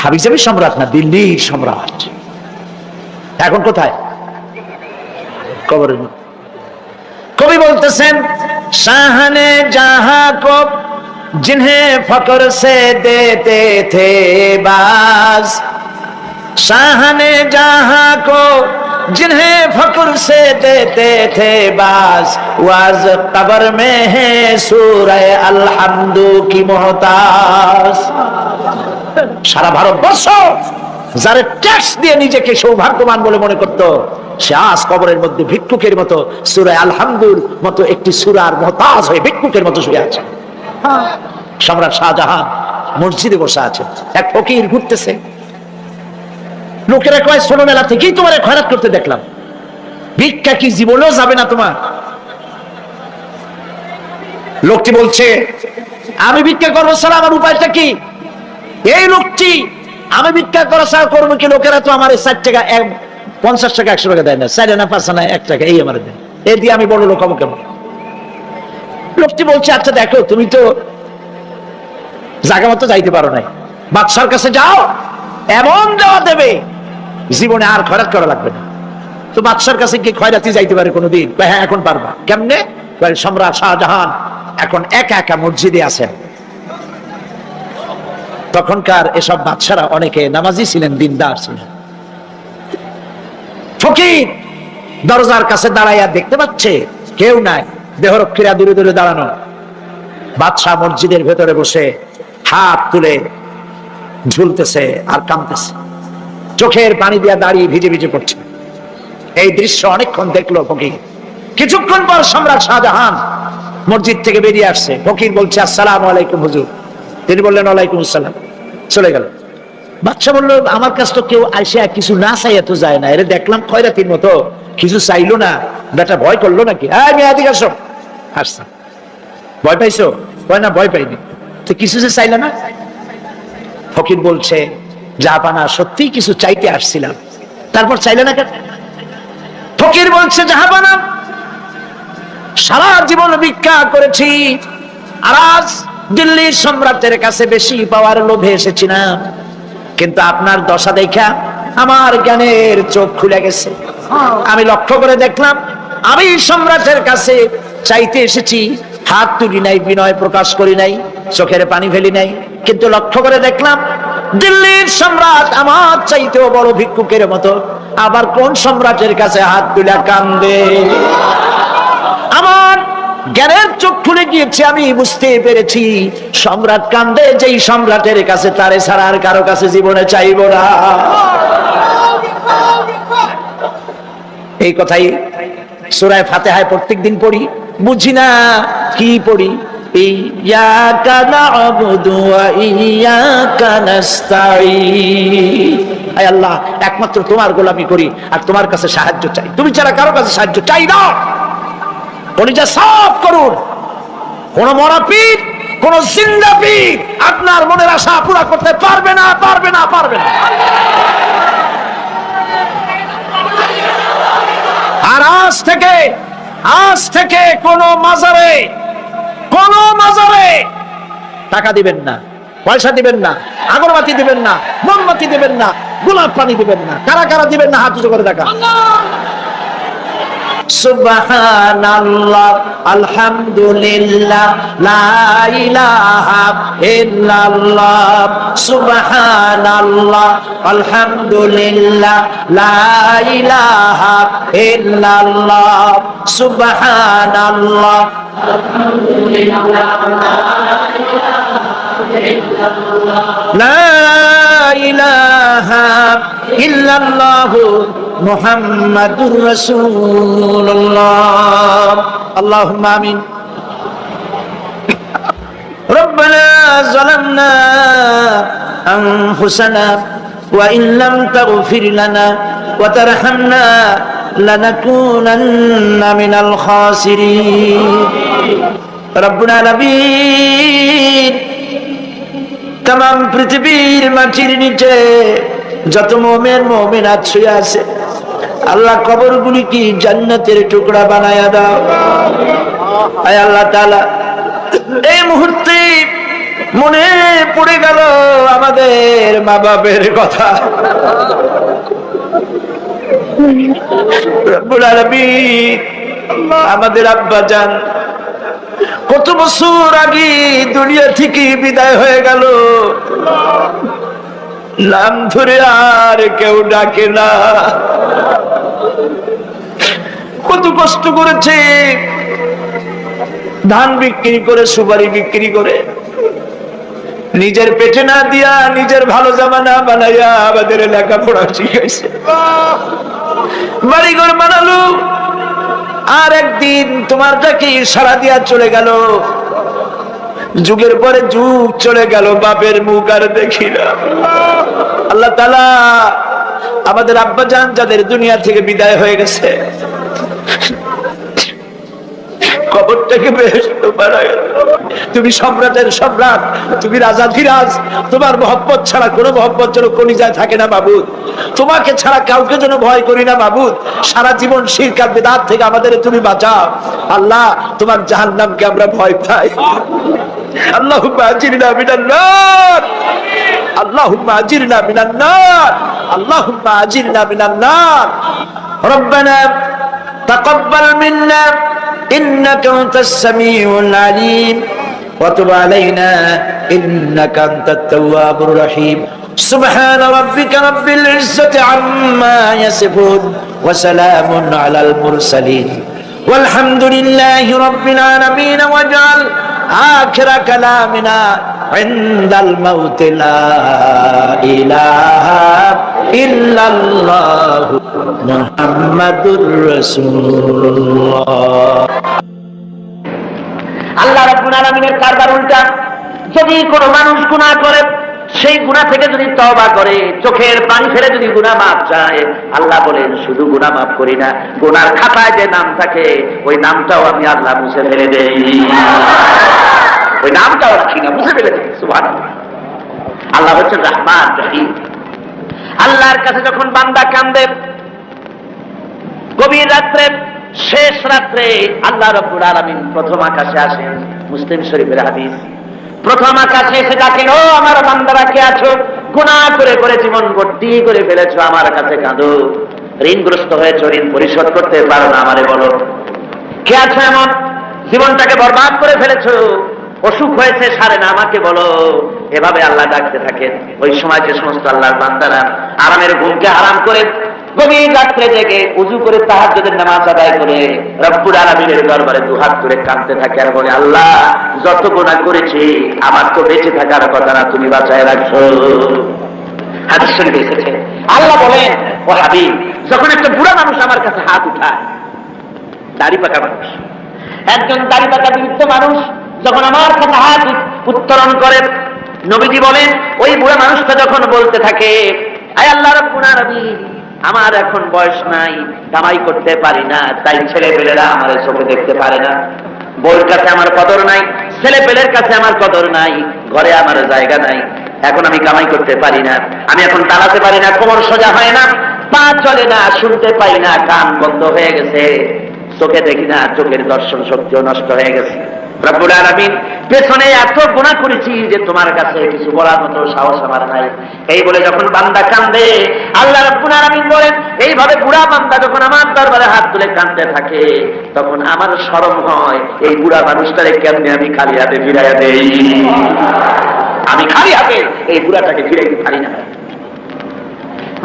হাবিজাবি সম্রাট না, দিল্লির সম্রাট। এখন কোথায়? কবরের মধ্যে। কবি বলতেছেন শাহনে জাহাं को जिन्हें फक्र से देते थे बाज, शाहने जहां को जिन्हें फक्र से देते थे बाज, वाज कब्र में है सूरह अलहम्दु की मोहताज। সারা ভারতবর্ষ যারা ট্যাক্স দিয়ে নিজেকে সৌভাগ্যবান বলে মনে করত, সে আজ কবরের মধ্যে ভিক্ষুকের মতো সূরা আল-হামদুর মতো একটি সূরার মুহতাজ হয়ে ভিক্ষুকের মতো শুয়ে আছে। সম্রাট শাহজাহান মসজিদে বসে আছে, এক ফকির ঘুরতেছে। লোকেরা কয় ছোটবেলা থেকেই তোমার খয়রাত করতে দেখলাম, ভিক্ষা কি জীবনেও যাবে না তোমার? লোকটি বলছে আমি ভিক্ষা করবো ছাড়া আমার উপায়টা কি? এই লোকটি আমি ভিক্ষা করা ছাড়া করবো কি? লোকেরা তো আমার 60 টাকা 50 টাকা 100 টাকা দেয় না, 4 আনা 5 আনা 1 টাকা এই আমার দেয়, এই দিয়ে আমি বড় লোক হবো কেমন? লোকটি বলছে আচ্ছা দেখো, তুমি তো জায়গা মতো যাইতে পারো নাই, বাদশার কাছে যাও, এমন যাওয়া দেবে জীবনে আর খয়রাত করা লাগবে না। তো বাদশার কাছে কি খয়রাতি যাইতে পারে কোনোদিন? হ্যাঁ এখন পারবা। কেমনে? সম্রাট শাহজাহান এখন একা একা মসজিদে আছেন। তখনকার এসব বাদশারা অনেকে নামাজি ছিলেন, দিনদার ছিলেন। ফকির দরজার কাছে দাঁড়াইয়া দেখতে পাচ্ছে কেউ নাই, দেহরক্ষীরা দূরে দূরে দাঁড়ানো। বাদশাহ মসজিদের ভেতরে বসে হাত তুলে ঝুলতেছে আর কাঁদতেছে, চোখের পানি দিয়া দাঁড়িয়ে ভিজে ভিজে পড়ছে। এই দৃশ্য অনেকক্ষণ দেখলো ফকির। কিছুক্ষণ পর সম্রাট শাহজাহান মসজিদ থেকে বেরিয়ে আসছে। ফকির বলছে আসসালামু আলাইকুম হুজুর। তিনি বললেন ওয়ালাইকুম আসসালাম, চলে গেল। বাদশা বললো আমার কাছে তো কেউ আইসা কিছু না চাইয়া তো যায় না, এর দেখলাম খয়রাতির মতো কিছু চাইলো না, বেটা ভয় করলো নাকি? মেয়াদিক আসো। আসছে। ভয় পাইছো? ভয় না, ভয় পাইনি। তো কিছু যে চাইলে না? ফকির বলছে জাহাপানা সত্যি কিছু চাইতে আসছিলাম, তারপর চাইলে না কেন? ফকির বলছে জাহাপানা সারা জীবন ভিক্ষা করেছি, আর আজ দিল্লির সম্রাটের কাছে বেশি পাওয়ার লোভে এসেছি না, কিন্তু আপনার দশা দেখা আমার জ্ঞানের চোখ খুলে গেছে। আমি লক্ষ্য করে দেখলাম আমি সম্রাটের কাছে চাইতে এসেছি, হাত তুলি নাই, বিনয় প্রকাশ করি নাই, চোখের পানি ফেলি নাই, কিন্তু লক্ষ্য করে দেখলাম দিল্লির সম্রাট আমার চাইতেও বড় ভিক্ষুকের মতো আবার কোন সম্রাটের কাছে হাত তুলে কান্দে। আমার জ্ঞানের চোখ খুলে গিয়েছে, আমি বুঝতে পেরেছি সম্রাট কান্দে যেই সম্রাটের কাছে, তারে ছাড়া আর কারো কাছে জীবনে চাইব না। এই কথাই সূরা ফাতিহায় প্রত্যেকদিন পড়ি, বুঝি না কি পড়ি। ইয়াকা না'বুদু ওয়া ইয়াকা নাস্তাঈন। আয় আল্লাহ, একমাত্র তোমার গোলামি করি আর তোমার কাছে সাহায্য চাই, তুমি ছাড়া কারো কাছে সাহায্য চাই না। কলিজা সাফ করুন। কোন মরা পীর, কোন জিন্দা পীর আপনার মনের আশা পুরা করতে পারবে না, পারবে না, পারবে না। আর আজ থেকে আজ থেকে কোন মাজারে টাকা দিবেন না, পয়সা দিবেন না, আগরবাতি দিবেন না, মোমবাতি দিবেন না, গোলাপ পানি দিবেন না। কারা কারা দিবেন না হাত উঁচু করে দেখা। সুবহানাল্লাহ, আলহামদুলিল্লাহ, লা ইলাহা ইল্লাল্লাহ। সুবহানাল্লাহ, আলহামদুলিল্লাহ, লা ইলাহা ইল্লাল্লাহ। সুবহানাল্লাহ, লা ইলাহা ইল্লাল্লাহ, মুহাম্মাদুর রাসূলুল্লাহ। আল্লাহুম্মা আমিন। রব্বানা যালামনা আনফুসানা ওয়া ইন লাম তাগফির লানা ওয়া তারহামনা লানাকুনান্না মিনাল খাসিরিন। রব্বুল আলামিন, তামাম পৃথিবীর মাটির নিচে যত মুমিন মুমিনাত শুয়ে আছে, আল্লাহ কবরগুলি কি জান্নাতের টুকরা বানায়া দাও। আয় আল্লাহ তাআলা, এই মুহূর্তে মনে পড়ে গেল আমাদের মা বাপের কথা। রব্বুল আলামিন, আমাদের আব্বা জান কত বছর আগে দুনিয়া থেকে বিদায় হয়ে গেল, নাম ধরে আর কেউ ডাকে না। কত কষ্ট করেছে, ধান বিক্রি করে, সুপারি বিক্রি করে, নিজের পেটে না দিয়া নিজের ভালো জামা না বানাইয়া আমাদের লেখাপড়া শিখাইছে, বাড়িঘর বানালো। আর একদিন তোমার ডাকে সাড়া দিয়া চলে গেল। যুগের পরে যুগ চলে গেল, বাপের মুখ আর দেখি না। আল্লাহ তাআলা, আমাদের আব্বা জান যাদের দুনিয়া থেকে বিদায় হয়ে গেছে, কবরটাকে বেহেশত বানায়। তুমি সম্রাটের সম্রাট, তুমি রাজাধিরাজ, তোমার মহব্বত ছাড়া কোনো মহব্বত যেন কলিজায় থাকে না মাবুদ। তোমাকে ছাড়া কাউকে যেন ভয় করি না মাবুদ। সারা জীবন শিরক আর বিদআত থেকে আমাদের তুমি বাঁচাও। আল্লাহ, তোমার জাহান্নামকে আমরা ভয় পাই। আল্লাহুম্মা আজিরনা মিনান নার, আল্লাহুম্মা আজিরনা মিনান নার, আল্লাহুম্মা আজিরনা মিনান নার। রব্বানা তাকাব্বাল মিন্না إنك أنت السميع العليم وتب علينا إنك أنت التواب الرحيم سبحان ربك رب العزة عما يصفون وسلام على المرسلين والحمد لله رب العالمين واجعل آخر كلامنا عند الموت لا إله إلا الله محمد رسول الله। আল্লাহ রাব্বুল আলামিনের কারবার উল্টা। যদি কোনো মানুষ গুনাহ করে, সেই গুনাহ থেকে যদি তওবা করে, চোখের পানি ফেলে যদি গুনাহ মাফ চায়, আল্লাহ বলেন শুধু গুনাহ মাফ করি না, গুনার খাতায় যে নাম থাকে ওই নামটাও আমি আল্লাহ মুছে ফেলে দেই। ওই নামটাও রাখি না, মুছে ফেলে দেই। সুবহানাল্লাহ। আল্লাহ হচ্ছেন রহমান রহিম। আল্লাহর কাছে যখন বান্দা কান্দে, গভীর রাত্রে, শেষ রাত্রে, আল্লাহ রাব্বুল আলামিন প্রথম আকাশে আসেন। মুসলিম শরীফের হাদিস। প্রথম আকাশে এসে ডাকেন, ও আমার বান্দারা কে আছো? গুনাহ করে করে জীবন ভর্তি করে ফেলেছো, আমার কাছে কাঁদো। ঋণগ্রস্ত হয়েছো, ঋণ পরিশোধ করতে পারো না, আমারে বলো কে আছো এমন? জীবনটাকে বরবাদ করে ফেলেছো, অসুখ হয়েছে সারে না, আমাকে বলো। এভাবে আল্লাহ ডাকতে থাকেন। ওই সময় যে সমস্ত আল্লাহর বান্দারা আরামের ঘুমকে হারাম করে গভীর রাত্রে জেগে উযু করে তাহাজ্জুদের নামাজ আদায় করে রব্বুল আলামিনের দরবারে দুহাত তুলে কাঁদতে থাকে আর বলে, আল্লাহ যত গুনাহ করেছি আমার তো বেঁচে থাকার কথা না, তুমি বাঁচায় রাখছো। হাদিস শরীফে এসেছে, আল্লাহ বলেন, ও হাবিব, যখন একটা বুড়া মানুষ আমার কাছে হাত উঠায়, দাড়ি পাকা মানুষ, একজন দাড়ি পাকা বৃদ্ধ মানুষ যখন আমার কাছে হাত উত্তোলন করে, নবীজি বলেন ওই বুড়া মানুষটা যখন বলতে থাকে, আয় আল্লাহ রাব্বুল আলামিন, আমার এখন বয়স নাই, কামাই করতে পারি না, তাই ছেলে পেলেরা আমার চোখে দেখতে পারে না, বউর কাছে আমার কদর নাই, ছেলে পেলের কাছে আমার কদর নাই, ঘরে আমার জায়গা নাই, এখন আমি কামাই করতে পারি না, আমি এখন দাঁড়াতে পারি না, কোমর সোজা হয় না, পা চলে না, শুনতে পাই না, কান বন্ধ হয়ে গেছে, চোখে দেখি না, চোখের দর্শন শক্তিও নষ্ট হয়ে গেছে। রব্বুল আলামিন পেছনে এত গুনাহ করেছি যে তোমার কাছে কিছু বলার মতো সাহস আমার নাই। এই বলে যখন বান্দা কান্দে, আল্লাহ রব্বুল আলামিন বলেন, এইভাবে বুড়া বান্দা যখন আমার দরবারে হাত তুলে কাঁদতে থাকে, তখন আমার শরম হয় এই বুড়া মানুষটারে কেমনে আমি খালি হাতে ফিরাইয়া দেই। আমি খালি হাতে এই বুড়াটাকে ফিরাইতে পারি না।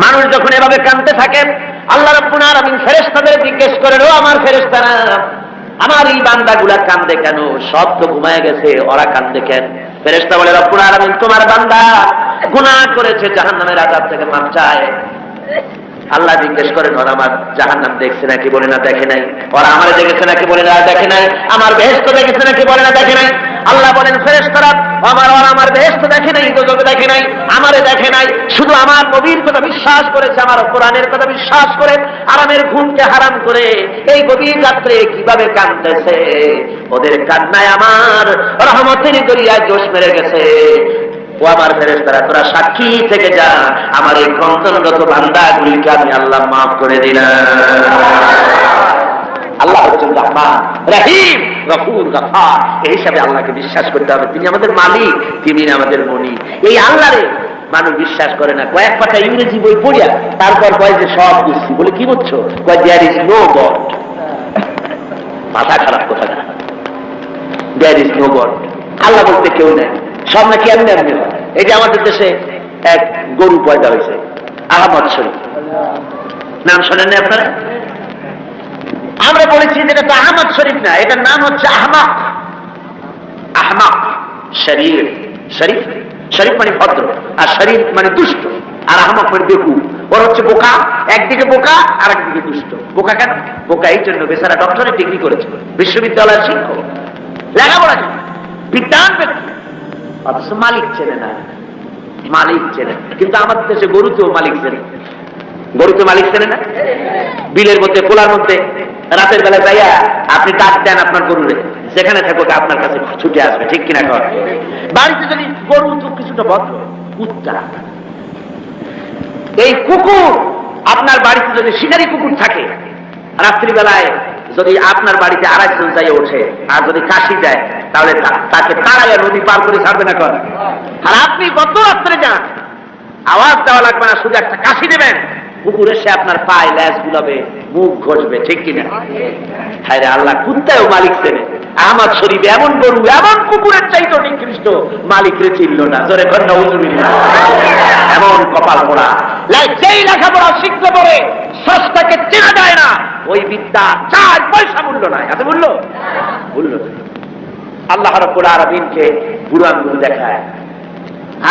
মানুষ যখন এভাবে কাঁদতে থাকে, আল্লাহ রাব্বুল আলামিন ফেরেশতাদের জিজ্ঞেস করেন, ও আমার ফেরেশতারা, আমার এই বান্দাগুলা কান্দে কেন? সব তো ঘুমায় গেছে, ওরা কান্দে কেন? ফেরেশতা বলে, রব্বুল আলামিন তোমার বান্দা গুনাহ করেছে, জাহান্নামের আযাব থেকে মাফ চায়। আল্লাহ জিজ্ঞেস করেন, ওরা আমার জাহান্নাম দেখছে নাকি? বলে না দেখে নাই। ওরা আমারে দেখেছে নাকি? বলে না দেখে নাই। আমার বেহেশত দেখেছে নাকি? বলে না দেখে নাই। আল্লাহ বলেন, ফেরেশতারা আমার বেহেশত দেখে নাই, দোজখ দেখে নাই, আমারে দেখে নাই, শুধু আমার নবীর কথা বিশ্বাস করেছে, আমার কোরআনের কথা বিশ্বাস করে আরামের ঘুমকে হারাম করে এই গভীর রাত্রে কিভাবে কাঁদতেছে, ওদের কান্নায় আমার রহমতের দরিয়ায় জোশ মেরে গেছে। ও আমার ফেরেশতারা, তোরা সাক্ষী থেকে যা, আমার এই ক্রন্দনরত বান্দাগুলিকে আমি আল্লাহ মাফ করে দিলাম। আল্লাহ হচ্ছেন রহমান রহিম গফুর গফার। এই হিসাবে আল্লাহকে বিশ্বাস করতে হবে, তিনি আমাদের মালিক, তিনি আমাদের মনি। এই আল্লাহরে মানুষ বিশ্বাস করে না। কয়েক পাতা ইংরেজি বই পড়িয়া তারপর কয় যে সব বুঝছি। বলে কি বুঝছো? কয় দেয়ার ইজ নো গড। মাথা খারাপ কথা না, দেয়ার ইজ নো গড। আল্লাহ বলতে কেউ নেই, সব নাকি এমনি এমনি হয়। এই যে আমাদের দেশে এক গরু পয়দা হয়েছে, আহমদ শরীফ, নাম শোনেন না আপনারা? আমরা বলেছি যে এটা আহমদ শরীফ না, এটার নাম হচ্ছে আহমাক। আহমাক শরীফ, শরীফ শরীফ মানে ভদ্র, আর শরীফ মানে দুষ্ট, আর আহমাক মানে বেকু। ওর হচ্ছে বোকা, একদিকে বোকা আর একদিকে দুষ্ট। বোকা কেন? বোকা এই জন্য বেচারা ডক্টরের ডিগ্রি করেছে, বিশ্ববিদ্যালয়ের শিক্ষক, লেখাপড়া বিজ্ঞান ব্যক্তি, অথচ মালিক চেনে না। মালিক চেনে, কিন্তু আমাদের দেশে গরুতেও মালিক চেনে। গরুতে মালিক চেনে না? বিলের মধ্যে, খোলার মধ্যে রাতের বেলা যাইয়া আপনি ডাক দেন আপনার গরুরে, যেখানে থাকুক আপনার কাছে ছুটে আসবে, ঠিক কিনা? কর বাড়িতে যদি গরু তো কিছুটা ভদ্র, কুত্তা, এই কুকুর আপনার বাড়িতে যদি শিকারি কুকুর থাকে, রাত্রিবেলায় যদি আপনার বাড়িতে আড়াইজন যাই ওঠে আর যদি কাশি দেয়, তাহলে তাকে তাড়াইয়া নদী পার করে ছাড়বে না কর? আর আপনি কত রাত্রে যান, আওয়াজ দেওয়া লাগবে না, শুধু একটা কাশি দেবেন, কুকুর এসে আপনার পায়ে ল্যাস গুলাবে, মুখ ঘষবে, ঠিক কিনা? হ্যাঁ রে, আল্লাহ কুত্তায়ও মালিক চেনে। আহমদ শরীফ এমন গরু, এমন কুকুরের চাইতো নিকৃষ্ট মালিকরে চিনল না। জোরে কন্যা উজুবিল্লাহ। এমন কপাল পোড়া, যেই লেখাপড়া শিখতে পারে স্রষ্টাকে চেনা যায় না, ওই বিদ্যা 4 পয়সা মূল্য নাই। এত মূল্য মূল্য আল্লাহ রাব্বুল আলামিনকে বুড়ো আঙ্গুল দেখায়।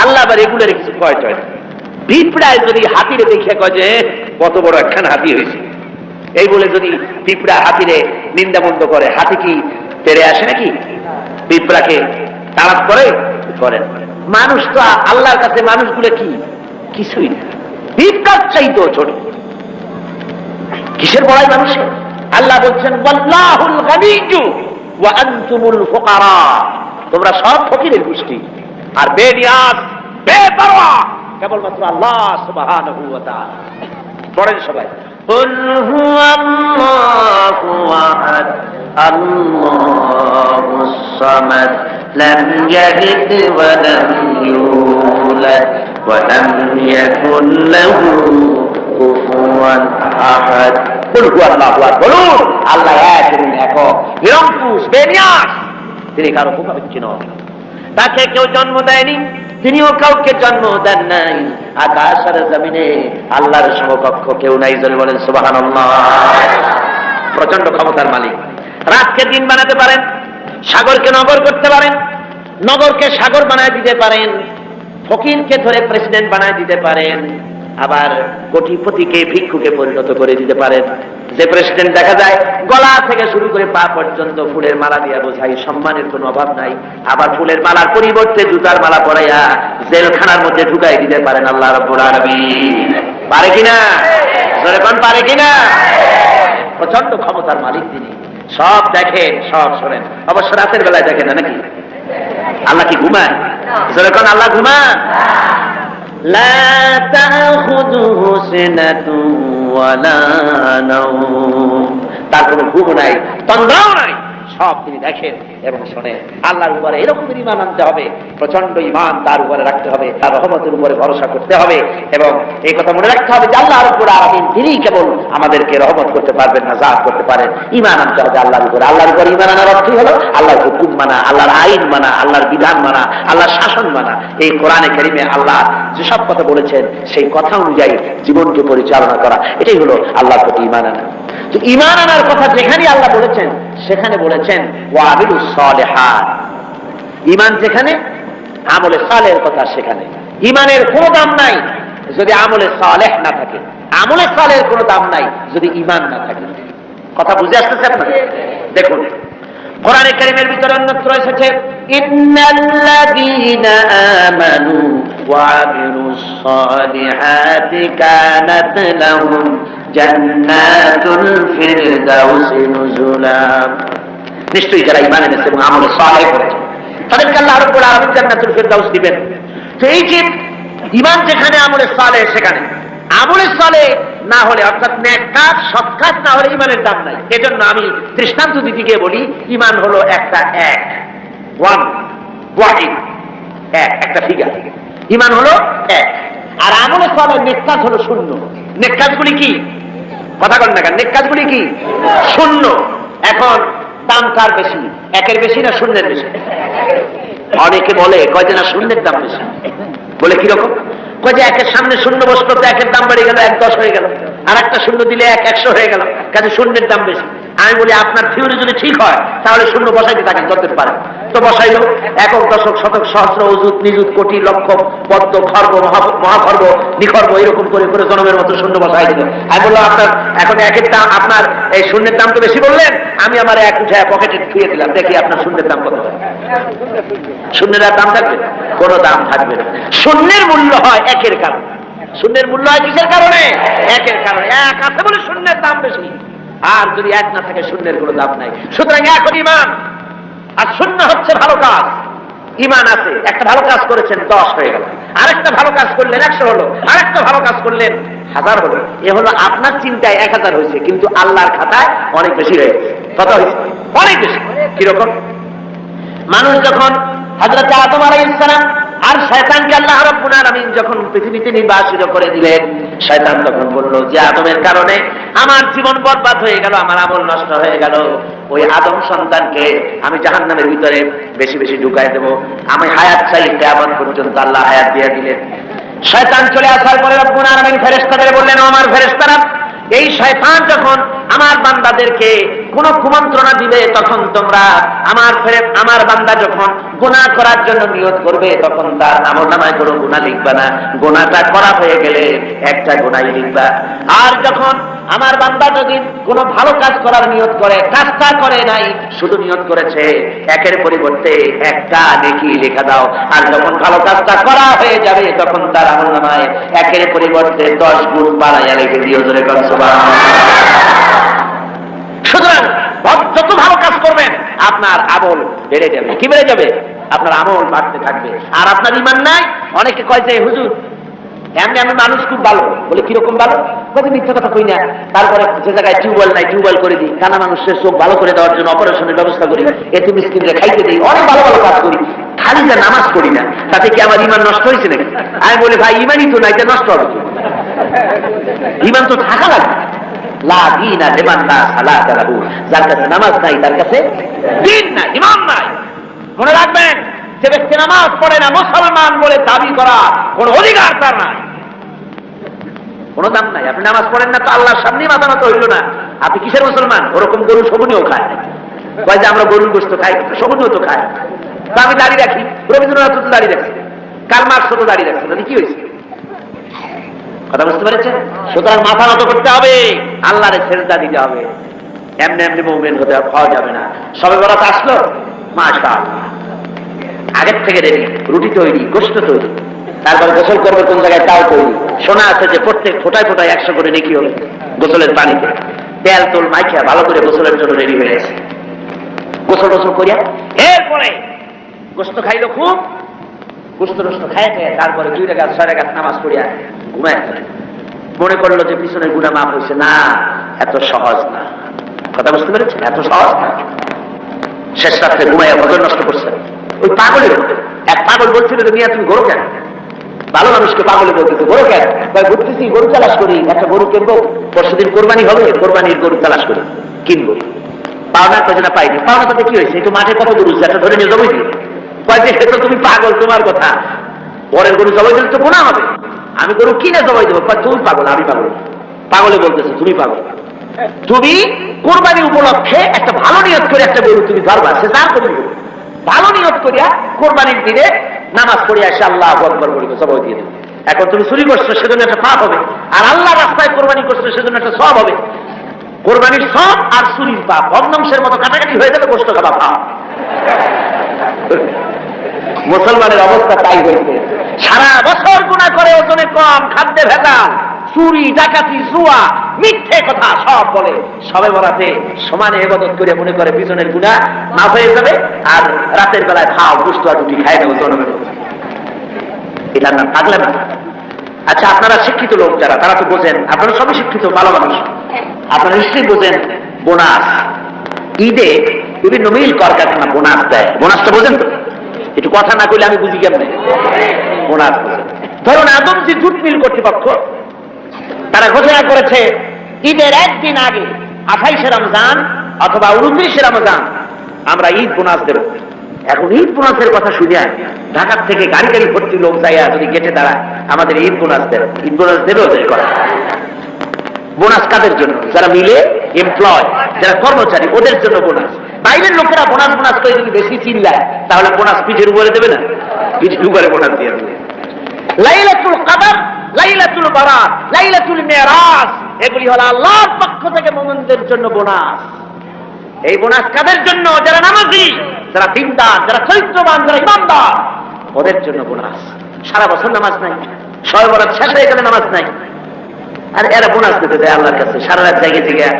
আল্লাহ আবার এগুলোর কিছু কয় টয় না। পিঁপড়ায় যদি হাতিরে দেখে কয় যে কত বড় একখান হাতি হয়েছে, এই বলে যদি পিঁপড়া হাতিরে নিন্দামন্দ করে, হাতি কি তেড়ে আসে নাকি? পিঁপড়াকে তাড়াত করে? করেন। মানুষ তো আল্লাহর কাছে মানুষগুলো কি কিছুই না, পিঁপড়ার চাইতো ছোট। কিসের বড়াই মানুষে? আল্লাহ বলছেন, ওয়াল্লাহুল গানিয়্যু ওয়া আনতুমুল ফুকারা, তোমরা সব ফকিরের গোষ্ঠী আর বেনিয়াজ, বেপরোয়া কেবলমাত্র আল্লাহ সুবহানাহু ওয়া তাআলা। পড়েন সবাই, কুল হুয়াল্লাহু আহাদ আল্লাহুস সামাদ লাম ইয়ালিদ ওয়া লাম ইউলাদ ওয়া লাম ইয়াকুল লাহু কুফুয়ান আহাদ। কুল হুয়াল্লাহু আহাদ, বলুন আল্লাহ এক এবং একক, নিরঙ্কুশ, বেনিয়াজ, তিনি কারো মুখাপেক্ষী নন। তাকে কেউ জন্ম দেয়নি, তিনিও কাউকে জন্ম দেন নাই। আকাশ আর জমিনে আল্লাহর সমকক্ষ কেউ নাই। জোরে বলেন সুবহানাল্লাহ। প্রচন্ড ক্ষমতার মালিক। রাতকে দিন বানাতে পারেন, সাগরকে নগর করতে পারেন, নগরকে সাগর বানায় দিতে পারেন, ফকিরকে ধরে প্রেসিডেন্ট বানায় দিতে পারেন, আবার কোটিপতিকে ভিক্ষুকে পরিণত করে দিতে পারেন। যে প্রেসিডেন্ট দেখা যায় গলা থেকে শুরু করে পা পর্যন্ত ফুলের মালা দিয়ে বোঝাই, সম্মানের কোনো অভাব নাই। আবার ফুলের মালার পরিবর্তে জুতার মালা পরাইয়া জেলখানার মধ্যে ঢুকাই দিতে পারেন আল্লাহ রাব্বুল আলামিন। পারে কিনা? জোরে কোন পারে কিনা? প্রচন্ড ক্ষমতার মালিক তিনি, সব দেখেন, সব শোনেন। অবশ্য রাতের বেলায় দেখেন না নাকি? আল্লাহ কি ঘুমায়? জোরে কোন আল্লাহ ঘুমায়? লা তাখুযুহু সিনাতুন ওয়ালা নাওম তার কোনো ঘুম নাই, তন্দ্রাও নাই, সব তিনি দেখেন এবং শোনেন। আল্লাহর উপরে এরকম ঈমান আনতে হবে, প্রচন্ড ঈমান তার উপরে রাখতে হবে, তার রহমতের উপরে ভরসা করতে হবে এবং এই কথা মনে রাখতে হবে যে আল্লাহর উপরে আলামিন তিনি কেবল আমাদেরকে রহমত করতে পারবেন, নাজাত করতে পারেন। ঈমান আনতে হবে আল্লাহর উপরে। আল্লাহর উপরে ঈমান আনার অর্থই হলো আল্লাহর হুকুম মানা, আল্লাহর আইন মানা, আল্লাহর বিধান মানা, আল্লাহর শাসন মানা। এই কোরআনে কারিমে আল্লাহ যেসব কথা বলেছেন সেই কথা অনুযায়ী জীবনকে পরিচালনা করা, এটাই হলো আল্লাহর প্রতি ঈমান আনা। তো ঈমান আনার কথা যেখানে আল্লাহ বলেছেন সেখানে বলেছেন ওয়াবিলুস সালিহাত। ঈমান যেখানে, আমলে সালেহের কথা সেখানে। ঈমানের কোনো দাম নাই যদি আমলে সালেহ না থাকে, আমলে সালেহের কোনো দাম নাই যদি ঈমান না থাকে। কথা বুঝে আসতেছে আপনার? দেখুন কোরআনে কারীমের ভিতরে অন্যত্র এসেছে ইন্নাল্লাযীনা আমানু ওয়া আমিলুস সালিহাতি কানাত লাহুম জান্নাতুল ফিরদাউসি নুজুলা। নিশ্চয়ই যারা ঈমান এনেছে এবং আমলে সালেহ করেছে তাদেরকে আল্লাহ রাব্বুল আলামিন জান্নাতুল ফিরদাউস দিবেন। তো এই যে ঈমান যেখানে, আমলে সালেহ সেখানে। আমলে সালেহ না হলে, অর্থাৎ নেক কাজ, সৎ কাজ না হলে ঈমানের দাম নাই। এজন্য আমি দৃষ্টান্ত দিতে গিয়ে বলি ঈমান হলো একটা এক, ওয়ান, ওয়াহিদ, এক, একটা ফিগার। ঈমান হলো এক, আর আমলে সালেহ নেক কাজ হলো শূন্য। নেক কাজগুলি কি? কথা বলেন না কেন? নেক কাজগুলি কি? শূন্য। এখন দাম কার বেশি, একের বেশি না শূন্যের বেশি? অনেকে বলে কয় যে না শূন্যের দাম বেশি। বলে কিরকম? কয় যে একের সামনে শূন্য বসলো তো একের দাম বেড়ে গেল, 1 10 হয়ে গেল, আর একটা শূন্য দিলে 1 100 হয়ে গেল, কাজে শূন্যের দাম বেশি। আমি বলি আপনার থিওরি যদি ঠিক হয় তাহলে শূন্য বসাইতে থাকেন যতদিন পারে। তো বসাইল একক, দশক, শতক, সহস্র, অযুত, নিযুত, কোটি, লক্ষ, পদ্ম, খর্ব, মহাখর্ব, নিখর্ব, এরকম করে করে জনমের মতো শূন্য বসাই দিল। আমি বললাম আপনার এখন একের দাম, আপনার এই শূন্যের দাম তো বেশি বললেন, আমি আমার এক উঠে পকেটে ছুঁয়ে দিলাম, দেখি আপনার শূন্যের দাম কত। শূন্যের আর দাম থাকবে? কোন দাম থাকবে না। শূন্যের মূল্য হয় একের কারণে। শূন্যের মূল্য হয় কিসের কারণে? একের কারণে। এক আছে বলে শূন্যের দাম বেশি, আর যদি এক না থাকে শূন্যের কোনো দাম নাই। সুতরাং এখন ঈমান আর শূন্য হচ্ছে ভালো কাজ। ঈমান আছে, একটা ভালো কাজ করেছেন 10 হয়ে গেল, আরেকটা ভালো কাজ করলেন 100 হলো, আরেকটা ভালো কাজ করলেন 1000 হলো। এ হলো আপনার চিন্তায় 1000 হয়েছে, কিন্তু আল্লাহর খাতায় অনেক বেশি হয়েছে। কত হয়েছে? অনেক বেশি। কিরকম? মানুষ যখন হযরত আদম আলাইহিস সালাম আর শয়তানকে আল্লাহ রাব্বুল আলামিন যখন পৃথিবীতে নির্বাসিত করে দিলেন, শয়তান তখন বলল যে আদমের কারণে আমার জীবন বরবাদ হয়ে গেল, আমার আমল নষ্ট হয়ে গেল, ওই আদম সন্তানকে আমি জাহান্নামের ভিতরে বেশি বেশি ঢুকাই দেব, আমি হায়াত চাই, কিয়ামত পর্যন্ত আল্লাহ হায়াত দিয়ে দিলেন। শয়তান চলে আসার পরে রব্বুল আলামিন ফেরেশতাদের বললেন, আমার ফেরেশতারা, এই শয়তান যখন আমার বান্দাদেরকে কোন কুমন্ত্রণা দিবে তখন তোমরা আমার বান্দা যখন গুনাহ করার জন্য নিয়ত করবে তখন তার আমলনামায় কোনো গুনাহ লিখবা না, গুনাহটা করা হয়ে গেলে একটা গুনাহই লিখবা। আর যখন আমার বান্দা যদি কোনো ভালো কাজ করার নিয়ত করে, কাজটা করে নাই, শুধু নিয়ত করেছে, একের পরিবর্তে একটা নেকি লেখা দাও। আর যখন ভালো কাজটা করা হয়ে যাবে তখন তার আমলনামায় একের পরিবর্তে 10 গুণ বাড়াইয়া লিখে দিও। জোরে বলেন সুবহানাল্লাহ। সুতরাং যত ভালো কাজ করবেন আপনার আমল বেড়ে যাবে। কি বেড়ে যাবে? আপনার আমল বাড়তে থাকবে। আর আপনার ঈমান নাই। অনেকে কয় যে হুজুর এমনি আমি মানুষ খুব ভালো, বলে কিরকম ভালো? কত মিথ্যা কথা কই না। তারপরে যে জায়গায় টিউবওয়েল নাই টিউবওয়েল করে দিই, কানা মানুষের চোখ ভালো করে দেওয়ার জন্য অপারেশনের ব্যবস্থা করি, এতে মিসকিনরে খাইতে দিই, অনেক ভালো ভালো কাজ করি, খালি যা নামাজ পড়ি না, তাতে কি আমার ঈমান নষ্ট হয়েছে নাকি? আমি বলি ভাই ঈমানই তো নাই, এটা নষ্ট হবে। ঈমান তো থাকা লাগবে। লা দীনা লিমান লা সালাতা লাহু, যার কাছে নামাজ নাই তার কাছে দ্বীন নাই, ঈমান নাই। মনে রাখবেন, যে ব্যক্তি নামাজ পড়ে না, মুসলমান বলে দাবি করা কোন অধিকার তার নাই, কোনো দাম নাই। আপনি নামাজ পড়েন না তো আল্লাহর সামনে মাথা নত হইল না, আপনি কিসের মুসলমান? ওরকম গরু শগুনিও খায়, কয় যে আমরা গরুর গোশত খাই, শগুনিও তো খায়। তো আমি দাড়ি রাখি, রবীন্দ্রনাথ তো দাড়ি রাখছে, কার্ল মার্কস তো দাড়ি রাখছে, তাহলে কি হয়েছে? কথা বুঝতে পেরেছেন? সুতরাং মাথা নত করতে হবে, আল্লাহরে সেজদা দিতে হবে। এমনি এমনি মুমিন হতে পাওয়া যাবে না। সবে বরাত আসলো, মাশাআল্লাহ, আগের থেকে রেডি, রুটি তৈরি, গোশত তৈরি, তারপর গোসল করবে কোন জায়গায় তাও তৈরি। শোনা আছে যে প্রত্যেক ফোটায় ফোটায় 100 করে নেকি হবে গোসলের পানিতে। তেল তোল মাইখা ভালো করে গোসলের জন্য রেডি হয়ে গেছে। গোসল টোসল করিয়া এরপরে গোশত খাইলো খুব, গোশত টোস্ত খাইয়া খাইয়া তারপরে 2 রাকাত 6 রাকাত নামাজ পড়িয়া ঘুমায়। মনে করলো যে পিছনের গুনাহ মাফ হয়েছে। না, এত সহজ না। কথা বুঝতে পেরেছেন? এত সহজ না। শেষ রাত্রে ঘুমাইয়া ফজর নষ্ট করছে ওই পাগলের মধ্যে। এক পাগল বলছিল যে মিয়া তুমি গরু কেন? ভালো মানুষকে পাগলে বলতেছে গরু কেন? ঘুরতেছি গরু তালাশ করি, একটা গরু কিনবো, পরশুদিন কোরবানি হবে, কোরবানির গরু তালাশ করি কিনবো। পাওনা কাজে না পাইনি। পাওনা তাতে কি হয়েছে? একটু মাঠে কত গরু একটা ধরে নিয়ে জবাই দিই। সে তো তুমি পাগল, তোমার কথা। পরের গরু জবাই দিলে তো গুনাহ হবে। আমি গরু কিনে জবাই দেবো। তুমি পাগল, আমি পাগল। পাগলে বলতেছে তুমি পাগল। তুমি কোরবানি উপলক্ষে একটা ভালো নিয়ত করে একটা গরু তুমি ধরবা, সে তার কবি ভালো নিয়ত করিয়া কোরবানির দিনে নামাজ পড়িয়া এসে আল্লাহ আকবার বলিবে জবাই দিয়ে দেবে। এখন তুমি চুরি করছো সেজন্য একটা পাপ হবে, আর আল্লাহ রাস্তায় কোরবানি করছো সেজন্য একটা সওয়াব হবে। কোরবানির সওয়াব আর চুরির পাপ ভগ্নাংশের মতো কাটাকাটি হয়ে যাবে, গোশত খাওয়া পাপ। মুসলমানের অবস্থা তাই হয়েছে। সারা বছর গুনাহ করে, ওজনে কম, খাদ্যে ভেজাল, চুরি, ডাকাতি, জুয়া, মিথ্যে কথা সব বলে। সবে বরাতে সমানে ইবাদত করে মনে করে পিছনের গুনাহ মাফ হয়ে যাবে, আর রাতের বেলায় খাও গুস্ত আর রুটি খাই দেবো জনমের। এটা না পাগলা না। আচ্ছা, আপনারা শিক্ষিত লোক যারা, তারা তো বোঝেন, আপনারা সবই শিক্ষিত, ভালো মানুষ, আপনারা নিশ্চয়ই বোঝেন বোনাস। ঈদে বিভিন্ন মিল কলকারখানা বোনাস দেয়। বোনাসটা বোঝেন তো? একটু কথা না কইলে আমি বুঝি কেমনে বোনাস। ধরুন আদমজি জুট মিল কর্তৃপক্ষ তারা ঘোষণা করেছে ঈদের একদিন আগে 28শে রমজান অথবা 29শে রমজান আমরা ঈদ বোনাস দেব। এখন ঈদ বোনাসের কথা শুনে ঢাকার থেকে গাড়ি গাড়ি ভর্তি লোক যাইয়া যদি গেটে দাঁড়ায় আমাদের ঈদ বোনাস দেবে, ঈদ বোনাস দেবে ওদের করা। বোনাস কাদের জন্য? যারা মিলে এমপ্লয়, যারা কর্মচারী, ওদের জন্য বোনাস। বাইরের লোকেরা বোনাস বোনাস করে যদি বেশি চিল্লায় তাহলে বোনাস পিঠের উপরে দেবে না, পিঠের উপরে বোনাস দিয়ে দেবে। লাইলাতুল কদর, লাইলাতুল বারাত, লাইলাতুল মেরাজ, এগুলি হলো আল্লাহর পক্ষ থেকে মুমিনদের জন্য বোনাস। এই বোনাস কাদের জন্য? যারা নামাজি, যারা দিনদার, যারা চরিত্রবান, যারা ইমানদার, ওদের জন্য বোনাস। সারা বছর নামাজ নাই, শবে বরাত শেষ হয়ে গেলে নামাজ নাই, আর এরা বোনাস দিতে যায় আল্লাহর কাছে। সারা রাত জায়গায় জায়গায়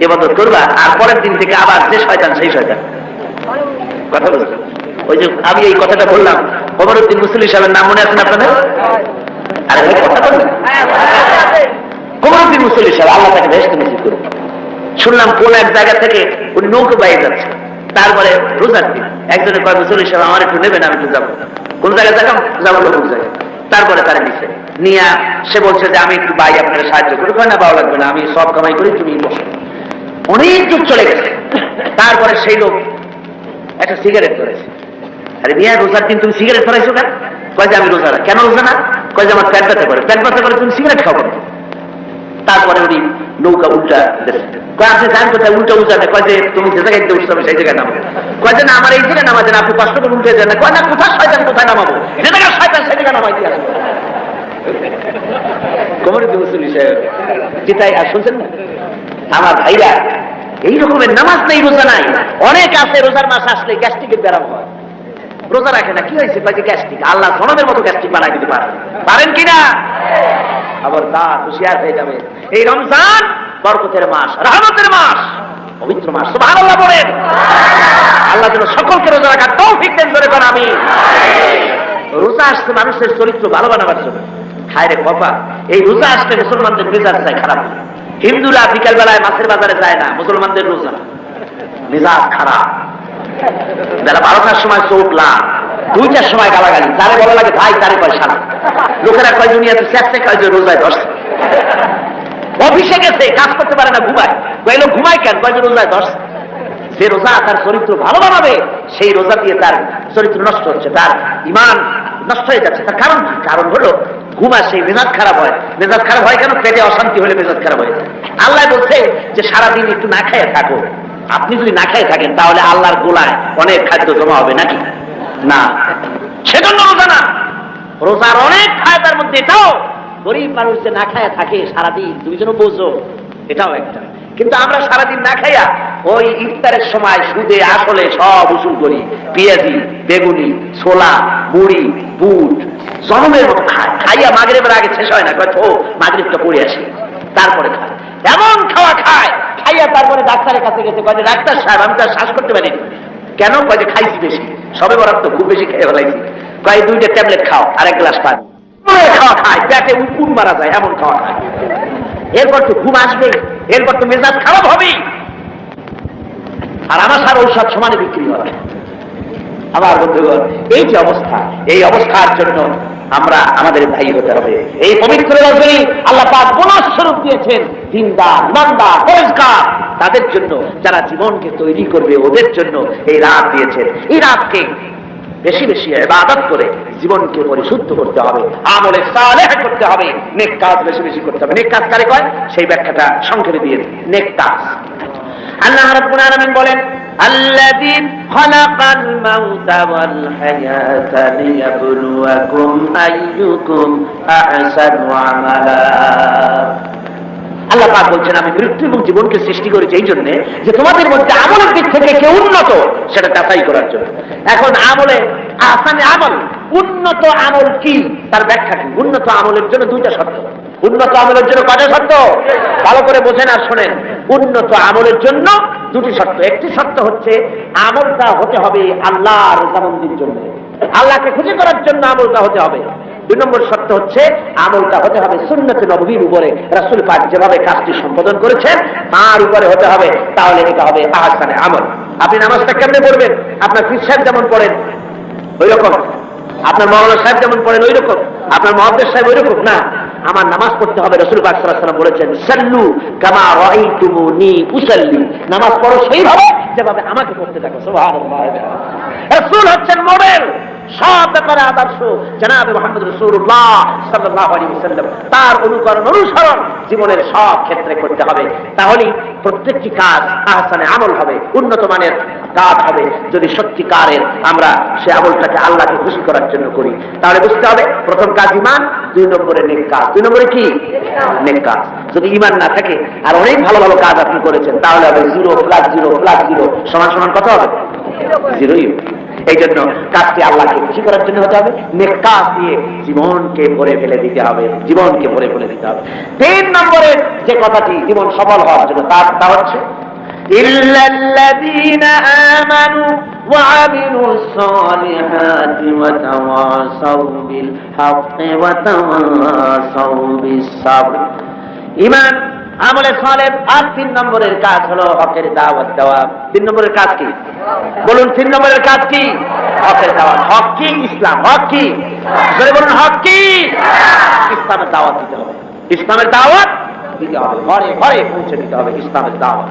ইবাদত করবা, আর পরের দিন থেকে আবার যে শয়তান সেই শয়তান। কথা বলছেন? ওই যে আমি এই কথাটা বললাম, ওমরউদ্দিন মুসলিম সাহেবের নাম মনে আছে না আপনাদের? আরে ভাই কথা বলবেন। ওমরউদ্দিন মুসলিম সাহেব, আল্লাহ তাকে বেহেশতে নসিব করুন। শুনলাম কোন এক জায়গা থেকে উনি নৌকা বাইরে যাচ্ছে, তারপরে রোজার দিন একজনে কয় মুসলিম সাহেব আমার একটু নেবেন, আমি একটু যাবো। কোন জায়গায় যাবো কোন জায়গায়? তারপরে তারা নিচ্ছে নিয়ে সে বলছে যে আমি একটু ভাই আপনাকে সাহায্য করি। না পাওয়া লাগবে না, আমি সব কামাই করি, তুমি বসো। অনেক যুগ চলে গেছে। তারপরে সেই লোক একটা সিগারেট ধরেছে। আরে মিয়া, রোজার দিন তুমি সিগারেট ধরাইছো কেন? কয় যে আমি রোজা না। কেন রোজা না? কয় যে আমার পেট ব্যথা করে। পেট ব্যথা করে তুমি সিগারেট খাও কেন? তারপরে উনি নৌকা উল্টা আপনি জান কোথায় উল্টা উল্টাতে? কয় যে তুমি যে জায়গায় উঠতে হবে সেই জায়গায় নামো। কয় যে না, আমার এই জায়গায় নামাজেন, আপনি কষ্ট করে উল্টে যান না। কয় না, কোথায় শয়তান কোথায় নামাবো? যে জায়গায় শয়তান সেই জায়গায় নামাই দিয়ে আসবো। ওমরউদ্দিন মুসলিম সাহেব যেটাই আর শুনছেন না আমার ভাইরা, এই রকমের নামাজ নেই, রোজা নাই। অনেক আছে রোজার মাস আসলে গ্যাস্ট্রিকের ব্যারাম হয়, রোজা রাখে না। কি হয়েছে? বাকি গ্যাস্ট্রিক। আল্লাহ জনমের মতো গ্যাস্ট্রিক বানাই দিতে পারেন কিনা? আবার তা হুঁশিয়ার হয়ে যাবে। এই রমজান বরকতের মাস, রহমতের মাস, পবিত্র মাস। সুবহানাল্লাহ বলেন। আল্লাহ যেন সকলকে রোজা রাখার তৌফিক দেন। ধরে করেন আমিন। রোজা আসছে মানুষের চরিত্র ভালো বানাবার জন্য। খায় রে বাবা, এই রোজা আসলে মুসলমানদের মেজাজ যায় খারাপ। হিন্দুরা বিকাল বেলায় মাছের বাজারে যায় না, মুসলমানদের রোজা মেজাজ খারাপ। বেলা 12টার সময় চোখ লাল, 2টার সময় গালাগালি, যারে বলা লাগে ভাই তারে পয়সা। লোকেরা কয় দুনিয়াতে শেষে কয় যে রোজায় ধরছে। অফিসে গেছে, কাজ করতে পারে না, ঘুমায়। কইলো ঘুমায় কেন? কয় যে রোজায় ধরছে। যে রোজা তার চরিত্র ভালো বানাবে, সেই রোজা দিয়ে তার চরিত্র নষ্ট হচ্ছে, তার ঈমান নষ্ট হয়ে যাচ্ছে। তার কারণ কি? কারণ হলো ঘুমা, সেই মেজাজ খারাপ হয়। মেজাজ খারাপ হয় কেন? পেটে অশান্তি হলে মেজাজ খারাপ হয়ে যায়। আল্লাহ বলছে যে সারাদিন একটু না খেয়ে থাকো। আপনি যদি না খেয়ে থাকেন তাহলে আল্লাহর গোলায় অনেক খাদ্য জমা হবে নাকি? না, সেজন্য রোজা না। রোজার অনেক ফায়দার মধ্যে এটাও, গরিব মানুষ যে না খায়া থাকে সারাদিন, তুমি যেন বোঝো, এটাও একটা। কিন্তু আমরা সারাদিন না খাইয়া ওই ইফতারের সময় সুদে আসলে সব উসুল করি। পেঁয়াজি, বেগুনি, ছোলা, মুড়ি, বুট জনমের মতো খায়। খাইয়া মাগরিবের আগে শেষ হয় না, কয় ও মাগরিবটা পড়ে আসি, তারপরে খায়। এমন খাওয়া খায়, খাইয়া তারপরে ডাক্তারের কাছে গেছে, কয় ডাক্তার সাহেব আমি তো শ্বাস করতে পারিনি। কেন? কয় যে খাইছি বেশি, সবে বরাত তো খুব বেশি খেয়ে ফেলাইছি। কয় 2টা ট্যাবলেট খাও আর 1 গ্লাস পানি। খাওয়া খায়, পেটে উকুন মারা যায়, এমন খাওয়া খায়। এরপর তো ঘুম আসবে, এরপর তো মেজাজ খারাপ হবে। আর আমাশার ঔষধ সমানে বিক্রি হয়। আমার বন্ধুগণ, এই যে অবস্থা, এই অবস্থার জন্য আমরা আমাদের ভাই হতে হবে। এই পবিত্র রজনী আল্লাহ পাক বোনাস স্বরূপ দিয়েছেন দিনদার, ইমানদার, পরিষ্কার তাদের জন্য, যারা জীবনকে তৈরি করবে ওদের জন্য এই রাত দিয়েছেন। এই রাতকে বেশি বেশি ইবাদত করে জীবনকে পরিশুদ্ধ করতে হবে, আমলে সালেহ করতে হবে, নেক কাজ বেশি বেশি করতে হবে। নেক কাজ কারে কয় সেই ব্যাখ্যাটা সংক্ষেপে দিয়ে দিই। নেক কাজ, আল্লাহ রাব্বুল আলামিন বলেন, আল্লাযী খালাকাল মাউতা ওয়াল হায়াতা লিয়াবলুয়াকুম আইয়ুকুম আহসানু আমালা। আল্লাহ পাক বলছেন, আমি মৃত্যু এবং জীবনকে সৃষ্টি করেছি এই জন্য যে তোমাদের মধ্যে আমলের দিক থেকে কে উন্নত সেটা যাচাই করার জন্য। এখন আমলে আহসানে আমল, উন্নত আমল কি তার ব্যাখ্যা কি? উন্নত আমলের জন্য দুইটা শর্ত। উন্নত আমলের জন্য কয়টা শর্ত? ভালো করে বোঝেন আর শোনেন। উন্নত আমলের জন্য দুটি শর্ত। একটি শর্ত হচ্ছে আমলটা হতে হবে আল্লাহর রযামন্দির জন্য, আল্লাহকে খুশি করার জন্য আমলটা হতে হবে। দুই নম্বর শর্ত হচ্ছে আমলটা হতে হবে সুন্নতে নববীর উপরে, রাসূল পাক যেভাবে কাজটি সম্পাদন করেছেন তার উপরে হতে হবে, তাহলে এটা হবে আহসানে আমল। আপনি নামাজটা কেমনে পড়বেন? আপনার পীর সাহেব যেমন পড়েন ওই রকম, আপনার মাওলানা সাহেব যেমন পড়েন ওই রকম, আপনার মুহাদ্দিস সাহেব ওই রকম না। আমার নামাজ পড়তে হবে, রাসূল পাক সাল্লাল্লাহু আলাইহি ওয়াসাল্লাম বলেছেন, সাল্লু কামা রাআইতুমুনি উসাল্লি, নামাজ পড়ো সেইভাবে যেভাবে আমাকে পড়তে দেখো। সুবহানাল্লাহ। রাসূল হচ্ছেন মডেল, সব ব্যাপারে আদর্শ। জনাবে মুহাম্মদ রাসূলুল্লাহ সাল্লাল্লাহু আলাইহি ওয়াসাল্লাম, তার অনুকরণ অনুসরণ জীবনের সব ক্ষেত্রে করতে হবে। তাহলে প্রত্যেকটি কাজ আহসানে আমল হবে, উন্নত মানের কাজ হবে। যদি সত্যিকারের আমরা সে আমলটাকে আল্লাহকে খুশি করার জন্য করি, তাহলে বুঝতে হবে প্রথম কাজ ঈমান, দুই নম্বরে নেক কাজ। দুই নম্বরে কি? নেক কাজ। যদি ঈমান না থাকে আর অনেক ভালো ভালো কাজ আপনি করেছেন, তাহলে হবে 0 + 0 + 0 সমান সমান কত হবে? 0ই। এই জন্য কাজটি আল্লাহকে খুশি করার জন্য হতে হবে, নেক কাজ দিয়ে জীবনকে ভরে ফেলে দিতে হবে, জীবনকে ভরে ফেলে দিতে হবে। 3 নম্বরের যে কথাটি জীবন সফল হওয়ার জন্য তা হচ্ছে ইল্লাল্লাযীনা আমানু ওয়া আমিলুস সালিহাতি ওয়া তাওয়াসাউ বিল হাক্কি ওয়া তাওয়াসাউ বিস সাবর। ঈমান, আমলে সালেহ, আর 3 নম্বরের কাজ হলো হকের দাওয়াত দেওয়া। 3 নম্বরের কাজ কি বলুন? 3 নম্বরের কাজ কি? হকের দাওয়াত। হক কি? ইসলাম। হক কি? জোরে বলুন, হক কি? ইসলামের দাওয়াত দিতে হবে, ইসলামের দাওয়াত দিতে হবে, ঘরে ঘরে পৌঁছে দিতে হবে ইসলামের দাওয়াত।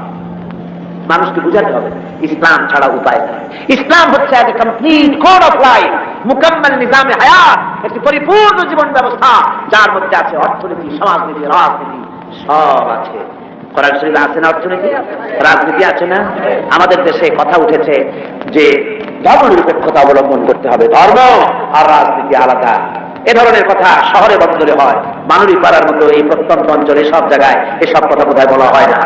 মানুষকে বুঝাতে হবে ইসলাম ছাড়া উপায় নেই। ইসলাম হচ্ছে একটা কমপ্লিট কোড অফ লাইফ, মুকাম্মাল নিজামে হায়াত, একটি পরিপূর্ণ জীবন ব্যবস্থা যার মধ্যে আছে অর্থনীতি, সমাজনীতি, রাজনীতি, সব আছে। কোরআন শরীফে আছে না অর্থনীতি, রাজনীতি আছে না? আমাদের দেশে কথা উঠেছে যে ধর্ম নিরপেক্ষতা অবলম্বন করতে হবে, ধর্ম আর রাজনীতি আলাদা। এ ধরনের কথা শহরে বন্দরে হয়, মানুরি পাড়ার মতো এই প্রত্যন্ত অঞ্চলে সব জায়গায় এসব কথা বোধহয় বলা হয় না।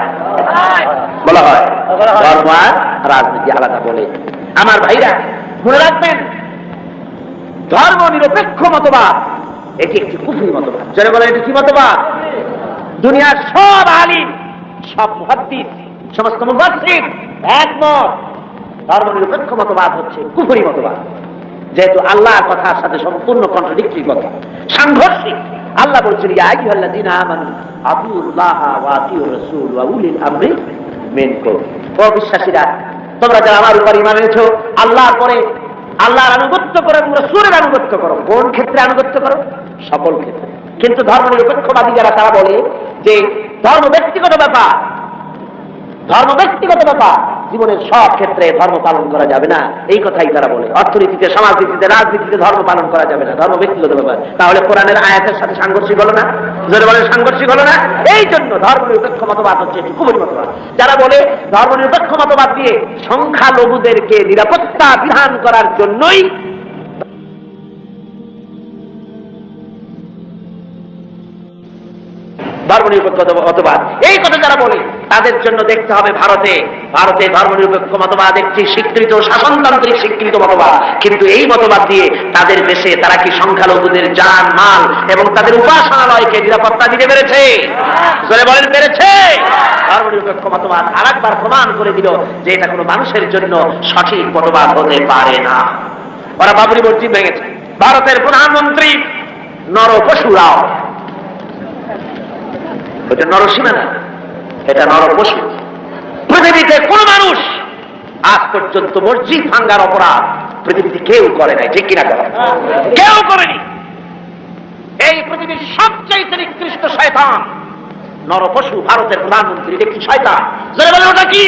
বলা হয় ধর্ম আর রাজনীতি আলাদা বলে। আমার ভাইরা মনে রাখবেন, ধর্ম নিরপেক্ষ মতবাদ এটি একটি কুফরি মতবাদ। যারা বলে এটি কি মতবাদ? দুনিয়ার সব আলিম, সব মুহাদ্দিস, সমস্ত মুফাসসির একমত, ধর্ম নিরপেক্ষ মতবাদ হচ্ছে কুফরি মতবাদ। যেহেতু আল্লাহর কথার সাথে সম্পূর্ণ কন্ট্রাডিক্টরি কথা, সাংঘর্ষিক। আল্লাহ বলছেন, ইয়া আইয়ুহাল্লাযীনা আমানু আতিউল্লাহ ওয়া আতিউর রাসূল ওয়া উলিল আমরি মিনকুম। ও বিশ্বাসীরা, তোমরা যারা আমার উপর ঈমান এনেছো, আল্লাহর পরে আল্লাহর আনুগত্য করো এবং রাসূলের আনুগত্য করো। কোন ক্ষেত্রে আনুগত্য করো? সকল ক্ষেত্রে। কিন্তু ধর্ম নিরপেক্ষবাদী যারা, তারা বলে যে ধর্ম ব্যক্তিগত ব্যাপার, ধর্ম ব্যক্তিগত ব্যাপার, জীবনের সব ক্ষেত্রে ধর্ম পালন করা যাবে না, এই কথাই তারা বলে। অর্থনীতিতে, সমাজনীতিতে, রাজনীতিতে ধর্ম পালন করা যাবে না, ধর্ম ব্যক্তিগত ব্যাপার। তাহলে কোরআনের আয়াতের সাথে সাংঘর্ষিক হলো না? যারা বলে সাংঘর্ষিক হলো না? এই জন্য ধর্ম নিরপেক্ষ মতবাদ হচ্ছে একটি কুফরি মতবাদ। যারা বলে ধর্ম নিরপেক্ষ মতবাদ দিয়ে সংখ্যালঘুদেরকে নিরাপত্তা বিধান করার জন্যই ধর্মনিরপেক্ষ মতবাদ, এই কথা যারা বলে তাদের জন্য দেখতে হবে ভারতে ধর্মনিরপেক্ষ মতবাদ একটি স্বীকৃত শাসনতান্ত্রিক স্বীকৃত মতবাদ। কিন্তু এই মতবাদ দিয়ে তাদের দেশে তারা কি সংখ্যালঘুদের জান মাল এবং তাদের উপাসনালয়কে নিরাপত্তা দিতে পেরেছে? জোরে বলেন, পেরেছে? ধর্মনিরপেক্ষ মতবাদ আরেকবার প্রমাণ করে দিল যে এটা কোনো মানুষের জন্য সঠিক মতবাদ হতে পারে না। ওরা বাবরি মসজিদ ভেঙেছে, ভারতের প্রধানমন্ত্রী নর পশুরাও, এটা নরসীমা না, এটা নর পশু। পৃথিবীতে কোন মানুষ আজ পর্যন্ত মসজিদ ভাঙ্গার অপরাধ পৃথিবীতে কেউ করে নাই, ঠিক কিনা কথা? কেউ করেনি। এই পৃথিবীর সবচেয়ে নিকৃষ্ট শয়তান নরপশু ভারতের প্রধানমন্ত্রী, এটা কি শয়তান? ওটা কি?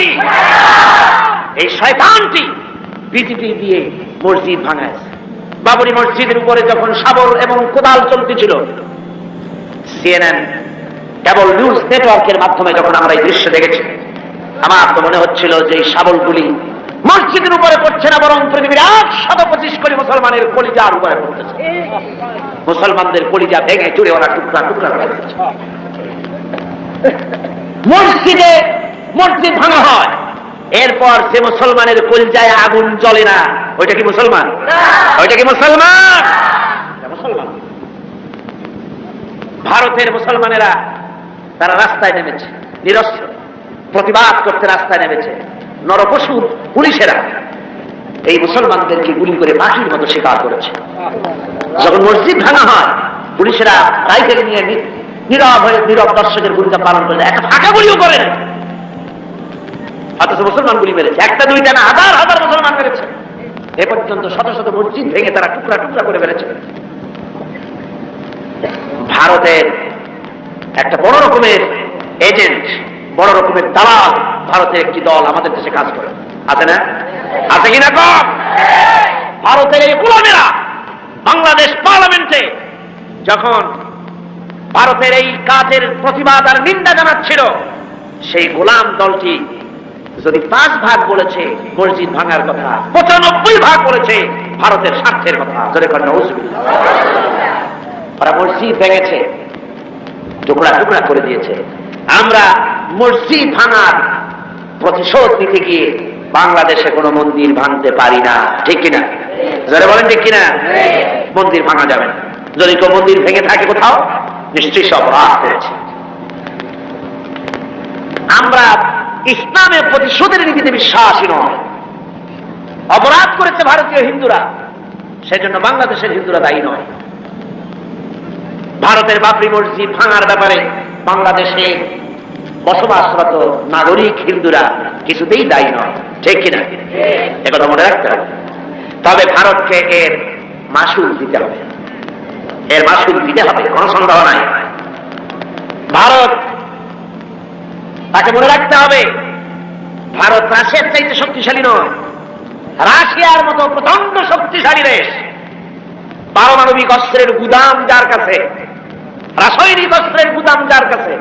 এই শয়তানটি বিজেপি দিয়ে মসজিদ ভাঙাইছে। বাবরি মসজিদের উপরে যখন শাবল এবং কোদাল চলতেছিল, সিএনএন কেবল নিউজ নেটওয়ার্কের মাধ্যমে যখন আমরা এই দৃশ্য দেখেছি, আমার তো মনে হচ্ছিল যে এই শাবলগুলি মসজিদের উপরে পড়ছে না, বরং পৃথিবীর 125 কোটি মুসলমানের কলিজার উপরে পড়তেছে। মুসলমানদের কলিজা ভেঙে চুরে ওরা টুকরা টুকরা করে দিচ্ছে। মসজিদে মসজিদ ভাঙা হয়, এরপর সে মুসলমানের কলিজায় আগুন জ্বলে না, ওইটা কি মুসলমান? ওইটা কি মুসলমান? মুসলমান। ভারতের মুসলমানেরা তারা রাস্তায় নেমেছে, নিরস্ত্র প্রতিবাদ করতে রাস্তায় নেমেছে। নরপশু পুলিশেরা এই মুসলমানদেরকে গুলি করে পাখির মতো শিকার করেছে। যখন মসজিদ ভাঙা হয়, পুলিশেরা রাইফেল নিয়ে নীরব হয়ে নীরব দর্শকের ভূমিকা পালন করে, একটা ফাঁকা গুলিও করে না। অথচ মুসলমান গুলি মেরেছে, একটা দুইটা না, হাজার হাজার মুসলমান মেরেছে। এ পর্যন্ত শত শত মসজিদ ভেঙে তারা টুকরা টুকরা করে মেরেছে। ভারতের একটা বড় রকমের এজেন্ট, বড় রকমের দালাল, ভারতের একটি দল আমাদের দেশে কাজ করে, আছে না? আছে কিনা কম? ভারতের এই গোলামেরা বাংলাদেশ পার্লামেন্টে যখন ভারতের এই কাজের প্রতিবাদ আর নিন্দা জানাচ্ছিল, সেই গোলাম দলটি যদি 5 ভাগ বলেছে মসজিদ ভাঙার কথা, 95 ভাগ বলেছে ভারতের স্বার্থের কথা। জোরে করেন নাউজুবিল্লাহ। ওরা মসজিদ ভেঙেছে, টুকরা টুকরা করে দিয়েছে। আমরা মসজিদ ভাঙার প্রতিশোধ নিতে গিয়ে বাংলাদেশে কোনো মন্দির ভাঙতে পারি না, ঠিক কিনা? যারা বলেন ঠিক কিনা? মন্দির ভাঙা যাবে না। যদি কেউ মন্দির ভেঙে থাকে কোথাও, নিশ্চয়ই সব অপরাধ করেছে। আমরা ইসলামের প্রতিশোধের নীতিতে বিশ্বাসী নয়। অপরাধ করেছে ভারতীয় হিন্দুরা, সেজন্য বাংলাদেশের হিন্দুরা দায়ী নয়। ভারতের বাবরি মসজিদ ভাঙার ব্যাপারে বাংলাদেশে বসবাসরত নাগরিক হিন্দুরা কিছুতেই দায়ী নয়, ঠিক কিনা? একথা মনে রাখতে হবে। তবে ভারতকে এর মাসুল দিতে হবে, এর মাসুল দিতে হবে, কোনো সন্দেহ নাই। ভারত তাকে মনে রাখতে হবে, ভারত রাশিয়ার চাইতে শক্তিশালী নয়। রাশিয়ার মতো প্রচন্ড শক্তিশালী দেশ, পারমাণবিক অস্ত্রের গুদাম যার কাছে, রাসায়নিক অস্ত্রের গুদাম যার কাছে,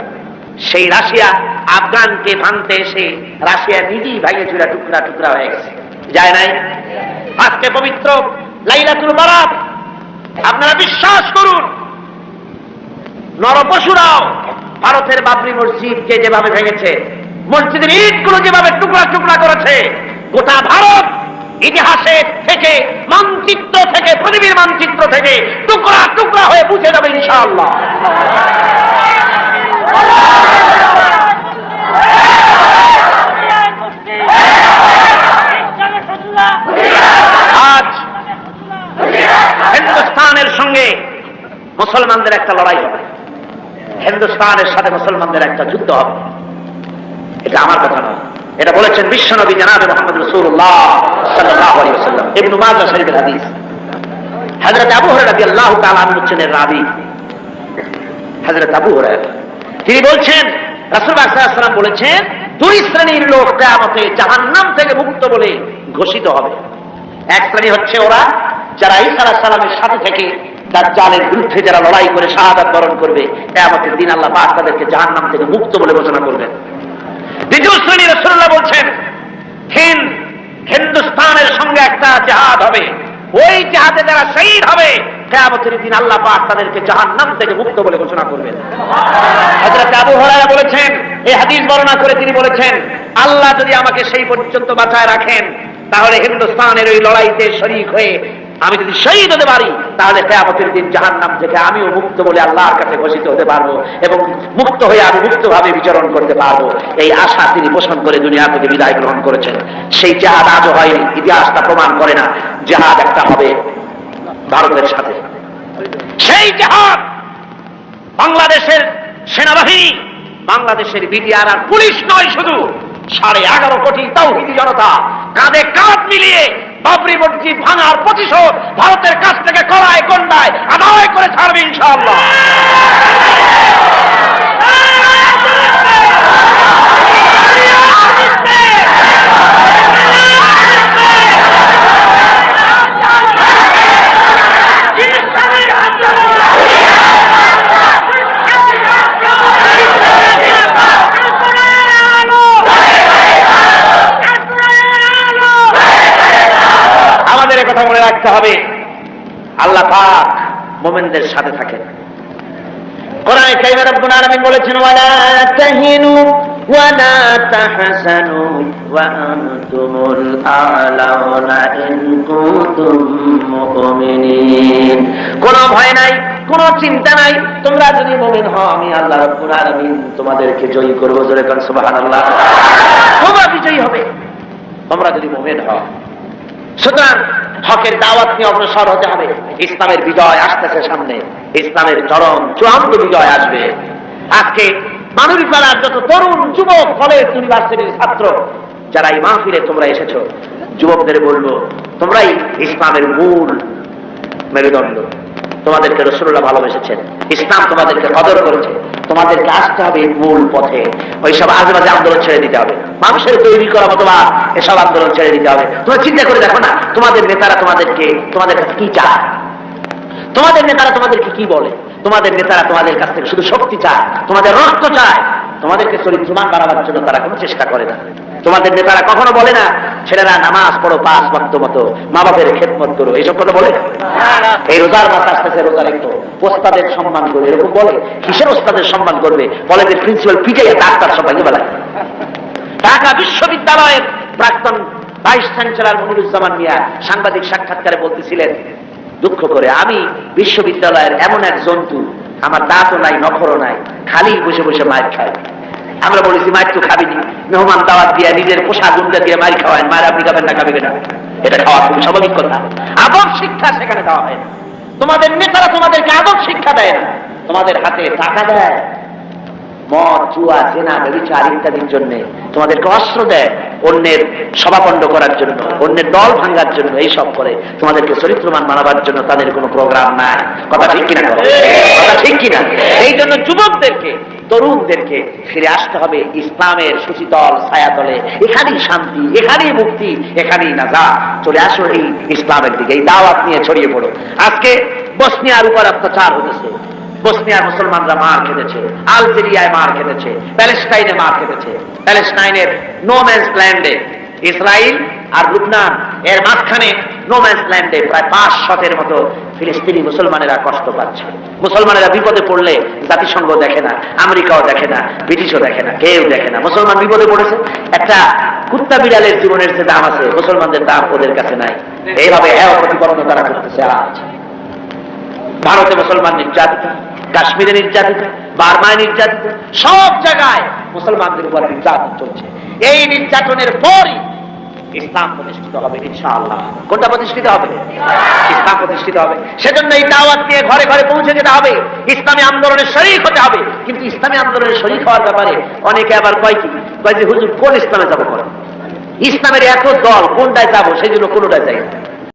সেই রাশিয়া আফগানকে ভাঙতে এসে রাশিয়া নিজেই ভাঙে চুরা টুকরা টুকরা হয়ে গেছে, যায় নাই? আজকে পবিত্র লাইলাতুল বারাত, আপনারা বিশ্বাস করুন, নরপশুরাও ভারতের বাবরি মসজিদকে যেভাবে ভেঙেছে, মসজিদের ইটগুলো যেভাবে টুকরা টুকরা করেছে, গোটা ভারত ইতিহাসের থেকে, মানচিত্র থেকে, পৃথিবীর মানচিত্র থেকে টুকরা টুকরা হয়ে বুঝে যাবে ইনশাআল্লাহ। আজ হিন্দুস্তানের সঙ্গে মুসলমানদের একটা লড়াই হবে, হিন্দুস্তানের সাথে মুসলমানদের একটা যুদ্ধ হবে। এটা আমার কথা নয়, এটা বলেছেন বিশ্বনবী জনাবে মুহাম্মদ রাসূলুল্লাহ সাল্লাল্লাহু আলাইহি ওয়াসাল্লাম। ইবনে মাজাহ শরীফের হাদিস। হযরত আবু হুরায়রা রাদিয়াল্লাহু তাআলা আনহু হচ্ছেন রাবী। হযরত আবু হুরায়রা তিনি বলছেন, রাসূলুল্লাহ সাল্লাল্লাহু আলাইহি ওয়াসাল্লাম বলেছেন, 2 শ্রেণীর লোক কিয়ামতে জাহান্নাম থেকে মুক্ত বলে ঘোষিত হবে। এক শ্রেণী হচ্ছে ওরা যারা ঈসা আলাইহিস সালামের সাথে থেকে দাজ্জালের বিরুদ্ধে যারা লড়াই করে শাহাদাত বরণ করবে, কিয়ামতের দিন আল্লাহ পাক তাদেরকে জাহান্নাম থেকে মুক্ত বলে ঘোষণা করবেন। দ্বিতীয় শ্রেণী রাসূলুল্লাহ বলছেন, হিন্দুস্তানের সঙ্গে একটা জিহাদ হবে, ওই জিহাদে যারা শহীদ হবে, কিয়ামতের দিন আল্লাহ পাক তাদেরকে জাহান্নাম থেকে মুক্ত বলে ঘোষণা করবেন। হযরত আবু হুরায়রা বলেছেন, এই হাদিস বর্ণনা করে তিনি বলেছেন, আল্লাহ যদি আমাকে সেই পর্যন্ত বাঁচায় রাখেন, তাহলে হিন্দুস্তানের ওই লড়াইতে শরীক হয়ে আমি যদি শহীদ হতে পারি, তাহলে কিয়ামতের দিন জাহান্নাম থেকে আমিও মুক্ত বলে আল্লাহর কাছে ঘোষিত হতে পারবো, এবং মুক্ত হয়ে আমি মুক্তভাবে বিচরণ করতে পারবো। এই আশা তিনি পোষণ করে দুনিয়া থেকে বিদায় গ্রহণ করেছেন। সেই জিহাদ আজও হয়নি, ইতিহাসটা প্রমাণ করে না জিহাদ একটা হবে ভারতের সাথে। সেই জিহাদ বাংলাদেশের সেনাবাহিনী, বাংলাদেশের বিডিআর আর পুলিশ নয়, শুধু 11.5 কোটি তাওহীদি জনতা কাঁধে কাঁধ মিলিয়ে বাবরি মসজিদ ভাঙার প্রতিশোধ ভারতের কাছ থেকে কড়ায় গন্ডায় আদায় করে ছাড়বে ইনশাআল্লাহ। কথা মনে রাখতে হবে, আল্লাহ পাক মুমিনদের সাথে থাকেন। কোরআনে কারীমে রব্বুল আলামিন বলেছেন, ওয়ালা তাহিনু ওয়ালা তাহসানু ওয়া আনতুমুল আ'লাউনা ইন কুনতুম মুমিনিন। কোনো ভয় নাই, কোনো চিন্তা নাই, তোমরা যদি মুমিন হও আমি আল্লাহ রব্বুল আলামিন তোমাদেরকে জয়ী করব। জোরে কোন সুবহানাল্লাহ। তোমরা বিজয়ী হবে তোমরা যদি মুমিন হও। সুতরাং হকের দাওয়াত নিয়ে অগ্রসর হতে হবে। ইসলামের বিজয় আসতেছে সামনে, ইসলামের চরম চূড়ান্ত বিজয় আসবে। আজকে মানবিক পাড়ার যত তরুণ যুবক, কলেজ ইউনিভার্সিটির ছাত্র যারা এই মাহফিলে তোমরা এসেছো, যুবকদের বলবো তোমরাই ইসলামের মূল মেরুদণ্ড। তোমাদেরকে রাসূলুল্লাহ ভালোবেসেছেন, ইসলাম তোমাদেরকে কদর করেছে, তোমাদেরকে আসতে হবে মূল পথে। ওইসব আজেবাজে আন্দোলন ছেড়ে দিতে হবে, মানুষের তৈরি করা মতবা এসব আন্দোলন ছেড়ে দিতে হবে। তোমরা চিন্তা করে দেখো না, তোমাদের নেতারা তোমাদের কাছে কি চায়, তোমাদের নেতারা তোমাদেরকে কি বলে। তোমাদের নেতারা তোমাদের কাছ থেকে শুধু শক্তি চায়, তোমাদের রক্ত চায়, তোমাদেরকে চরিত্রবান বানাবার জন্য তারা কোনো চেষ্টা করে না। তোমাদের নেতারা কখনো বলে না ছেলেরা নামাজ পড়ো 5 ওয়াক্ত মতো, মা বাপের খেদমত করো, এইসব কথা বলে না। এই রোজার মাস আসতেছে, রোজার একটু ওস্তাদের সম্মান করবে, এরকম বলে। কিসের ওস্তাদের সম্মান করবে? কলেজের প্রিন্সিপাল পিটাইয়া ডাক্তার সবাইকে বেলায়। ঢাকা বিশ্ববিদ্যালয়ের প্রাক্তন ভাইস চ্যান্সেলর মনিরুজ্জামান মিয়া সাংবাদিক সাক্ষাৎকারে বলতেছিলেন, দুঃখ করে, আমি বিশ্ববিদ্যালয়ের এমন এক জন্তু, আমার দাঁতও নাই, নখরও নাই, খালি বসে বসে মায়ের খায়। আমরা বলেছি মায়ের তো খাবিনি, মেহমান দাওয়াত দিয়ে নিজের পোশাক গুন্ডা দিয়ে মায়ের খাওয়ায়, মায়ের আপনি খাবেন না, খাবে না, এটা খাওয়া খুব স্বাভাবিক কথা। আদব শিক্ষা সেখানে দেওয়া হয় না। তোমাদের নেতারা তোমাদেরকে আদব শিক্ষা দেয় না, তোমাদের হাতে টাকা দেয় মদ, জুয়া, জেনা, ব্যভিচার ইত্যাদির জন্য, তোমাদেরকে অস্ত্র দেয় অন্যের সভাপণ্ড করার জন্য, অন্যের দল ভাঙার জন্য, এইসব করে। তোমাদেরকে চরিত্রবান বানাবার জন্য তাদের কোনো প্রোগ্রাম নাই। কথা ঠিক কিনা? কথা ঠিক কিনা? এই জন্য যুবকদেরকে, তরুণদেরকে ফিরে আসতে হবে ইসলামের সুশীতল ছায়াতলে। এখানেই শান্তি, এখানেই মুক্তি, এখানেই নাজাত। চলে আসো এই ইসলামের দিকে, এই দাওয়াত নিয়ে ছড়িয়ে পড়ো। আজকে বসনিয়ার উপর অত্যাচার হতেছে, বসনিয়ার মুসলমানরা মার খেতেছে, আলজেরিয়ায় মার খেতেছে, প্যালেস্টাইনে মার খেতেছে। প্যালেস্টাইনের নো ম্যানস ল্যান্ডে, ইসরায়েল আর লুবনান এর মাঝখানে নো ম্যানস ল্যান্ডে প্রায় 500-এর মতো ফিলিস্তিনি মুসলমানেরা কষ্ট পাচ্ছে। মুসলমানেরা বিপদে পড়লে জাতিসংঘ দেখে না, আমেরিকাও দেখে না, ব্রিটিশও দেখে না, কেউ দেখে না। মুসলমান বিপদে পড়েছে, একটা কুত্তা বিড়ালের জীবনের যে দাম আছে, মুসলমানদের দাম ওদের কাছে নাই। এইভাবে প্রতিকরণ তারা করতেছে। আজ ভারতে মুসলমান নির্যাতিত, কাশ্মীরে নির্যাতিত, বার্মায় নির্যাতিত, সব জায়গায় মুসলমানদের উপর নির্যাতন চলছে। এই নির্যাতনের পরই ইসলাম প্রতিষ্ঠিত হবে ইনশাআল্লাহ। কোনটা প্রতিষ্ঠিত হবে? ইসলাম প্রতিষ্ঠিত হবে। সেজন্য এই দাওয়াত নিয়ে ঘরে ঘরে পৌঁছে যেতে হবে, ইসলামী আন্দোলনের শরীক হতে হবে। কিন্তু ইসলামী আন্দোলনের শরীক হওয়ার ব্যাপারে অনেকে আবার কয় কি, কয় যে হুজুর কোন ইসলামে যাবো? ইসলামের এত দল, কোনটায় যাবো? সেই জন্য কোনটায় যাই না।